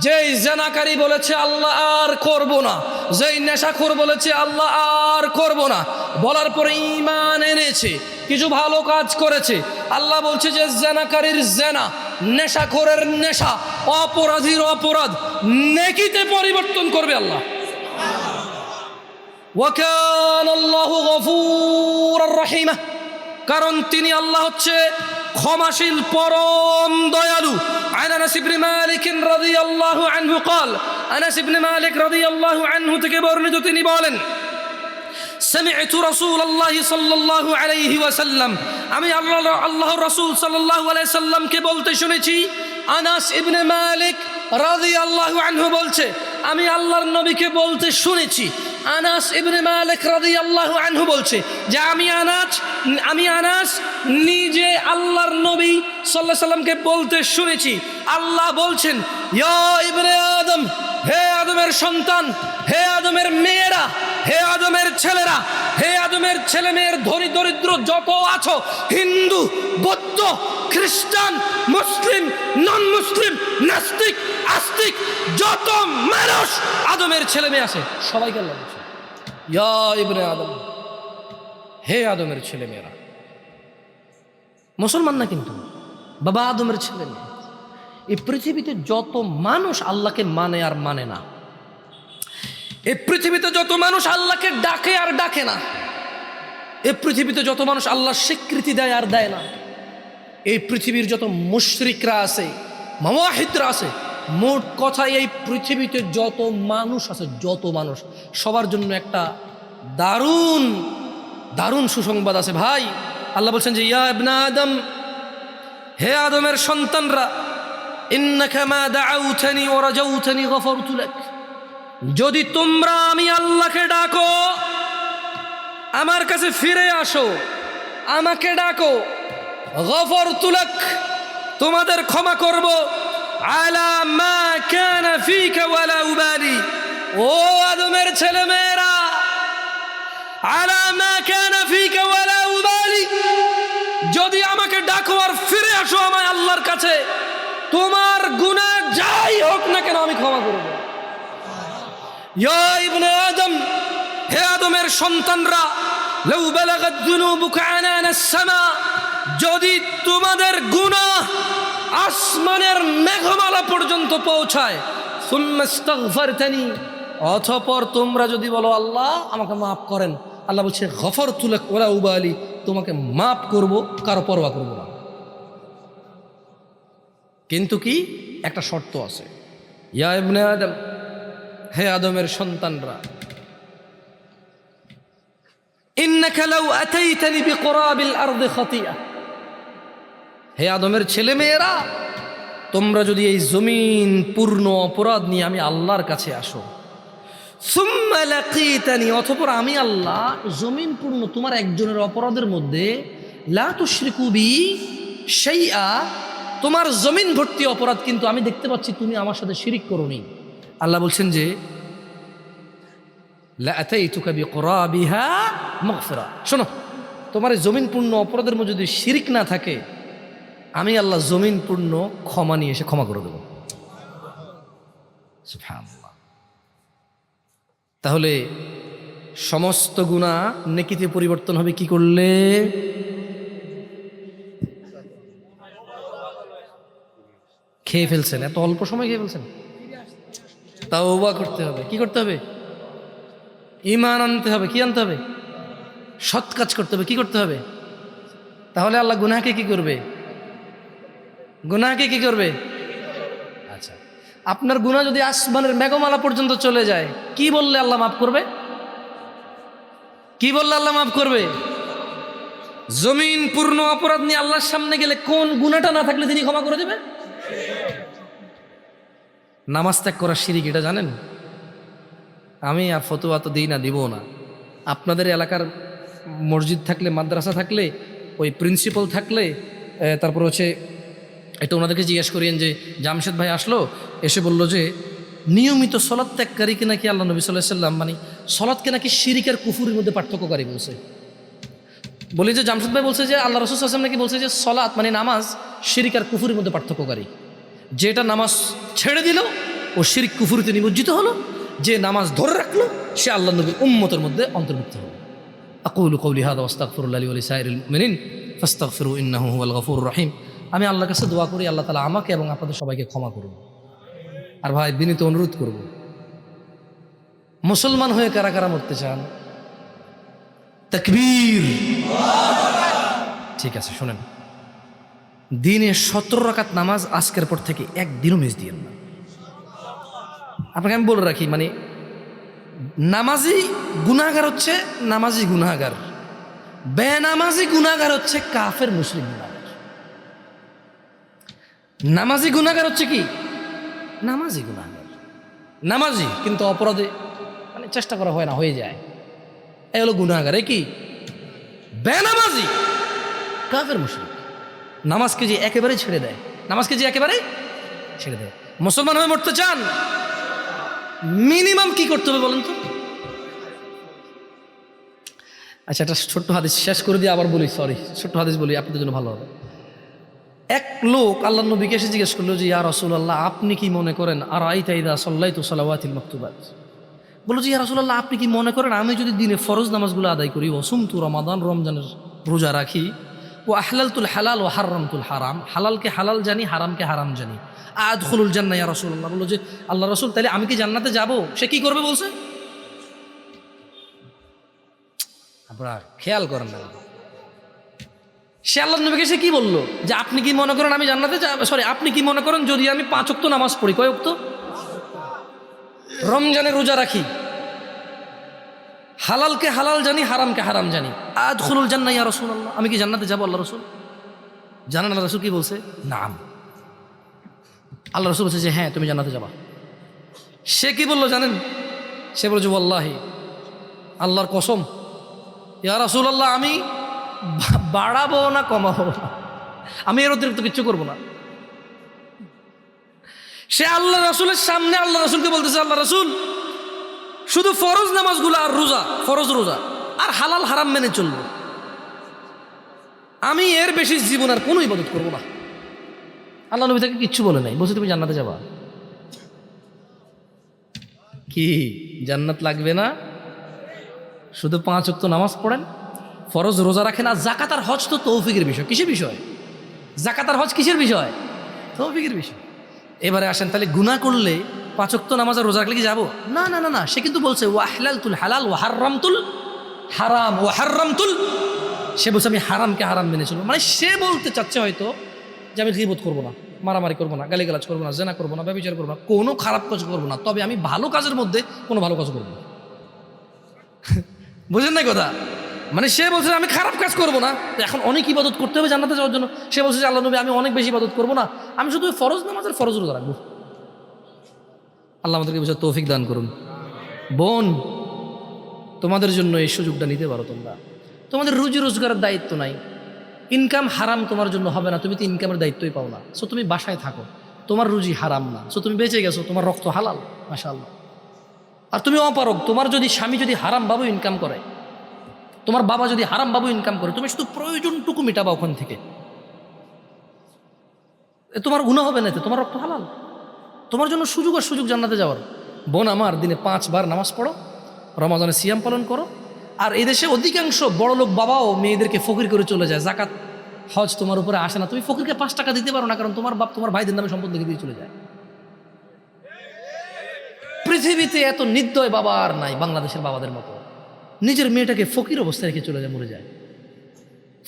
যেই জানাকারী বলেছে আল্লাহ আর করব না, যেই নেশাখোর বলেছে আল্লাহ আর করব না, বলার পরে ঈমান এনেছে, কিছু ভালো কাজ করেছে, আল্লাহ বলছে যে জানাকারীর জানা, নেশাখোরের নেশা, অপরাধীর অপরাধ নেকিতে পরিবর্তন করবে আল্লাহ। ওয়া কানাল্লাহু গফুরার রহিমা, কারণ তিনি আল্লাহ হচ্ছে ক্ষমাশীল, পরম দয়ালু। আনাস ইবনে মালিক রাদিয়াল্লাহু আনহু قال, আনাস ইবনে মালিক রাদিয়াল্লাহু আনহু থেকে বর্ণিত, তিনি বলেন সামি'তু রাসূলুল্লাহ সাল্লাল্লাহু আলাইহি ওয়াসাল্লাম, আমি আল্লাহর রাসূল সাল্লাল্লাহু আলাইহি সাল্লামকে বলতে শুনেছি। আনাস ইবনে মালিক রাদিয়াল্লাহু আনহু বলছে, আমি আল্লাহর নবীকে বলতে শুনেছি। আনাস ইবনে মালিক রাদিয়াল্লাহু আনহু বলছে যে আমি আনাস নিজে আল্লাহর নবী সাল্লাল্লাহু আলাইহি সাল্লামকে বলতে শুনেছি, আল্লাহ বলছেন ইয়া ইবনে আদম, হে আদমের সন্তান, হে আদমের মেয়েরা, হে আদমের ছেলেরা, হে আদমের ছেলে মেয়ের ধনী দরিদ্র যত আছো, হিন্দু, বৌদ্ধ, খ্রিস্টান, মুসলিম, নন মুসলিম, নাস্তিক, আস্তিক, যত মানুষ আদমের ছেলে মেয়ে আছে সবাইকে আল্লাহ বলছে ইয়া ইবনে আদম, হে আদমের ছেলে মেয়েরা। মুসলমান না কিন্তু, বাবা আদমের ছেলে মেয়ে। এই পৃথিবীতে যত মানুষ আল্লাহকে মানে আর মানে না, এই পৃথিবীতে যত মানুষ আল্লাহকে ডাকে আর ডাকে না, এই পৃথিবীতে যত মানুষ আল্লাহর স্বীকৃতি দেয় আর দেয় না, এই পৃথিবীর যত মুশরিকরা আছে, মুওয়াহিদরা আছে, মোট কথা এই পৃথিবীতে যত মানুষ আছে, যত মানুষ, সবার জন্য একটা দারুণ দারুণ সুসংবাদ আছে ভাই। আল্লাহ বলছেন যে ইয়া ইবনা আদম, হে আদমের সন্তানরা, ইন্নাকা মা দাআউতানি ওয়া রাজাউতানি গফারতু লাক, যদি তোমরা আমি আল্লাহকে ডাকো, আমার কাছে ফিরে আসো, আমাকে ডাকো, গফারতু লাক, তোমাদের ক্ষমা করব, আলা মা কানা ফিকা ওয়ালা উবালি, ও আদমের ছেলে মেয়েরা, আলা মা কানা ফিকা ওয়ালা উবালি, যদি আমাকে ডাকো আর ফিরে আসো আমায় আল্লাহর কাছে, তোমার গুনাহ যাই হোক না কেন আমি ক্ষমা করব। ইয়া ইবনে আদম, হে আদমের সন্তানরা, লাউ বালাগাত যুনুবুকা আনানাস সামা, যদি তোমাদের গুনাহ আসমানের মেঘমালা পর্যন্ত পৌঁছায়, সুম্মা ইস্তাগফারতানি, অতঃপর তোমরা যদি বলো আল্লাহ আমাকে মাফ করেন, আল্লাহ বলছে গফারতু লাক ওয়ালা উবালি, তোমাকে মাফ করব, কারো পরোয়া করব না। কিন্তু কি একটা শর্ত আছে, ইয়া ইবনে আদম, হে আদমের সন্তানরা, ইন্নাকা লাউ আতাইতানি বিকুরাবিল আরদি খাতিয়া, হে আদমের ছেলে মেয়েরা, তোমরা যদি এই জমিন পূর্ণ অপরাধ নিয়ে আমি আল্লাহর কাছে আসো, সুম্মা লাকীতানি, অতঃপর আমি আল্লাহ জমিন পূর্ণ তোমার একজনের অপরাধের মধ্যে, লা তুশরিকু বি শাইআ, তোমার জমিন ভর্তি অপরাধ কিন্তু আমি দেখতে পাচ্ছি তুমি আমার সাথে শিরিক করোনি, আল্লাহ বলছেন যে লা আতাইতুকা বিকুরাবিহা মাগফিরা, শোনো, তোমার এই জমিন পূর্ণ অপরাধের মধ্যে যদি শিরিক না থাকে, আমি আল্লাহ জমিন পূর্ণ ক্ষমা নিয়ে এসে ক্ষমা করে দেব। সুবহানাল্লাহ। তাহলে সমস্ত গুনাহ নেকিতে পরিবর্তন হবে কি করলে? খেয়ে ফেলছেন, এত অল্প সময় খেয়ে ফেলছেন, তাওবা করতে হবে। কি করতে হবে? ঈমান আনতে হবে। কি আনতে হবে? সৎ কাজ করতে হবে। কি করতে হবে? তাহলে আল্লাহ গুনাহকে কি করবে? গুনাহকে কি করবে? আচ্ছা, আপনার গুনাহ যদি আসমানের মেঘমালা পর্যন্ত চলে যায়, কি বললে আল্লাহ মাফ করবে? কি বললে আল্লাহ মাফ করবে? জমিন পূর্ণ অপরাধ নিয়ে আল্লাহর সামনে গেলে কোন গুনাহটা না থাকলে তিনি ক্ষমা করে দেবে? নামাজ ত্যাগ করা শিরিক, এটা জানেন? আমি আর ফতোয়া তো দিই না, দিব না। আপনাদের এলাকার মসজিদ থাকলে, মাদ্রাসা থাকলে, ওই প্রিন্সিপাল থাকলে, তারপর হচ্ছে এটা ওনাদেরকে জিজ্ঞেস করিয়েন যে জামশেদ ভাই আসলো, এসে বললো যে নিয়মিত সলাৎ ত্যাগকারীকে নাকি আল্লাহ নবী সাল্লাল্লাহু আলাইহি ওয়াসাল্লাম মানে সলাৎকে নাকি শিরিক আর কুফুরের মধ্যে পার্থক্যকারী বলছে। বলি যে জামশেদ ভাই বলছে যে আল্লাহ রাসূল সাল্লাল্লাহু আলাইহি ওয়াসাল্লাম নাকি বলছে যে সলাৎ মানে নামাজ শিরিক আর কুফুরের মধ্যে পার্থক্যকারী। যেটা নামাজ ছেড়ে দিল ও শিরিক কুফুরিতে নিমজ্জিত হলো, যে নামাজ ধরে রাখলো সে আল্লাহ নবীর উম্মতের মধ্যে অন্তর্ভুক্ত হলো। আকুলু কওলি হাযা ওয়াস্তাগফিরুল্লাহ লি ওয়া লিসাইরিল মুমিনিন ফাস্তাগফিরু ইন্নাহু হুয়াল গফুরুর রহিম। আমি আল্লাহর কাছে দোয়া করি আল্লাহ তাআলা আমাকে এবং আপনাদের সবাইকে ক্ষমা করুন। আর ভাই বিনীত অনুরোধ করব, মুসলমান হয়ে কারা কারা মরতে চান? তাকবীর। ঠিক আছে, শুনেন, দিনে 17 রাকাত নামাজ আজকের পর থেকে একদিনও মিস দিয়েন না। আপনাকে আমি বলে রাখি, মানে নামাজি গুনাহগার হচ্ছে নামাজি গুনাহগার, বেনামাজি গুনাহগার হচ্ছে কাফের মুশরিক গুনাহগার। নামাজি গুনাহগার হচ্ছে কি? নামাজি গুনাহগার, নামাজি কিন্তু অপরাধে মানে চেষ্টা করা হয় না, হয়ে যায়, এই হলো গুনাহগার। কি? বেনামাজি কাফের মুশরিক। নামাজকে যে একেবারে ছেড়ে দেয়, নামাজকে যে একেবারে ছেড়ে দেয়। মুসলমান হয়ে মরতে চান, মিনিমাম কি করতে হবে বলেন তো? আচ্ছা, একটা ছোট্ট হাদিস শেষ করে দিয়ে আবার বলি, সরি, ছোট্ট হাদিস বলি, আপনাদের জন্য ভালো হবে। এক লোক আল্লাহ নবীকে এসে জিজ্ঞেস করলো যে, ইয়া রাসূলুল্লাহ, আপনি কি মনে করেন আর আইতা ইদা সাল্লাইতু সালাওয়াতিল মাকতুবাত, বললো যে ইয়া রাসূলুল্লাহ, আপনি কি মনে করেন আমি যদি দিনে ফরজ নামাজগুলো আদায় করি, ওয়াসুমতু রমাদান, রমজানের রোজা রাখি, ও আহলালতুল হালাল ও হারামতুল হারাম, হালালকে হালাল জানি, হারামকে হারাম জানি, আদখুলুল জান্নাহ ইয়া রাসূলুল্লাহ, বললো যে আল্লাহ রাসূল, তাহলে আমি কি জান্নাতে যাব? সে কি করবে বলছে? আপনারা খেয়াল করেন না, সে আল্লাহ নবীকে সে কি বললো যে আপনি কি মনে করেন আমি জান্নাতে যাব, সরি, আপনি কি মনে করেন যদি আমি 5 ওয়াক্ত নামাজ পড়ি, কয় ওয়াক্ত, রমজানের রোজা রাখি, হালালকে হালাল জানি, হারামকে হারাম জানি, আদখুলুল জান্নাহ ইয়া রাসূলুল্লাহ, আমি কি জান্নাতে যাব? আল্লাহ রাসূল জানেন আল্লাহ রাসূল কি বলছে? নাম। আল্লাহ রাসূল বলছে যে হ্যাঁ, তুমি জান্নাতে যাবা। সে কি বললো জানেন? সে বলছে ওয়াল্লাহি, আল্লাহর কসম, ইয়া রাসূলুল্লাহ, আমি বাড়াবো না কমাবো না, আমি এর অতিরিক্ত কিচ্ছু করবো না। সে আল্লাহ রাসূলের সামনে আল্লাহ রাসূলকে বলতেছে, আল্লাহ রাসূল, শুধু ফরজ নামাজগুলো আর রোজা, ফরজ রোজা আর হালাল হারাম মেনে চলবো, আমি এর বেশি জীবন আর কোনো ইবাদত করবো না। আল্লাহ নবী তাকে কিচ্ছু বলে নাই, বলছে তুমি জান্নাতে যাবা। কি জান্নাত লাগবে না? শুধু 5 ওয়াক্ত নামাজ পড়েন, ফরজ রোজা রাখেন, আর যাকাত আর হজ তো তৌফিকের বিষয়। কিসের বিষয়? যাকাত আর হজ কিসের বিষয়? তৌফিকের বিষয়। এবারে আসেন, তাহলে গুনাহ করলে 5 ওয়াক্ত নামাজ আর রোজা রাখলে কি যাবো? না না না না, সে কিন্তু বলছে ওয়া আহলালতুল হালাল ওয়া হারামতুল হারাম ওয়া হারামতুল, সে বলছে আমি হারামকে হারাম মেনে চলবো। মানে সে বলতে চাচ্ছে হয়তো যে আমি গীবত করবো না, মারামারি করবো না, গালিগালাজ করবো না, জেনা করবো না, ব্যভিচার করবো না, কোনো খারাপ কাজ করবো না, তবে আমি ভালো কাজের মধ্যে কোনো ভালো কাজ করবো না। বুঝেন না কথা? মানে সে বলছে আমি খারাপ কাজ করবো না, এখন অনেক ইবাদত করতে হবে জান্নাতে যাওয়ার জন্য। সে বলছে যে আল্লাহ নবী, আমি অনেক বেশি ইবাদত করবো না, আমি শুধু ফরজ নামাজ আর ফরজ রোজা রাখবো। আল্লাহ আমাদেরকে বুঝে তৌফিক দান করুন। বোন, তোমাদের জন্য এই সুযোগটা নিতে পারো। তোমরা, তোমাদের রুজি রোজগারের দায়িত্ব নাই, ইনকাম হারাম তোমার জন্য হবে না, তুমি তো ইনকামের দায়িত্বই পাও না। সো তুমি বাসায় থাকো, তোমার রুজি হারাম না, সো তুমি বেঁচে গেছো, তোমার রক্ত হালাল, মাশাআল্লাহ। আর তুমি অপারগ, তোমার যদি স্বামী যদি হারাম বাবু ইনকাম করে, তোমার বাবা যদি হারাম বাবু ইনকাম করে, তুমি শুধু প্রয়োজনটুকু মেটাবা ওখান থেকে, তোমার গুনাহ হবে না, তোমার রক্ত হালাল, তোমার জন্য সুযোগ আর সুযোগ জান্নাতে যাওয়ার। বোন আমার, দিনে 5 বার নামাজ পড়ো, রমাদানে সিয়াম পালন করো। আর এই দেশে অধিকাংশ বড় লোক বাবাও মেয়েদেরকে ফকির করে চলে যায়, জাকাত হজ তোমার উপরে আসে না, তুমি ফকিরকে 5 টাকা দিতে পারো না, কারণ তোমার বাপ তোমার ভাইদের নামে সম্পদ লিখে দিয়ে চলে যায়। পৃথিবীতে এত নির্দয় বাবা আর নাই বাংলাদেশের বাবাদের মতো, নিজের মেয়েটাকে ফকির অবস্থায় রেখে চলে যায়, মরে যায়,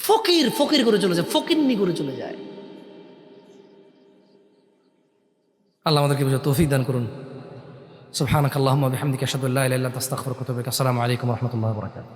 ফকির ফকির করে চলে যায়, ফকিরনি করে চলে যায়। আল্লাহ আমাদেরকে বুঝে তৌফিক দান করুন। সুবহানাকাল্লাহুম্মা ওয়া বিহামদিকা আশহাদু আল্লা ইলাহা ইল্লা আনতা আস্তাগফিরুকা ওয়া আতুবু ইলাইক। আসসালামু আলাইকুম ওয়া রাহমাতুল্লাহি ওয়া বারাকাতুহু।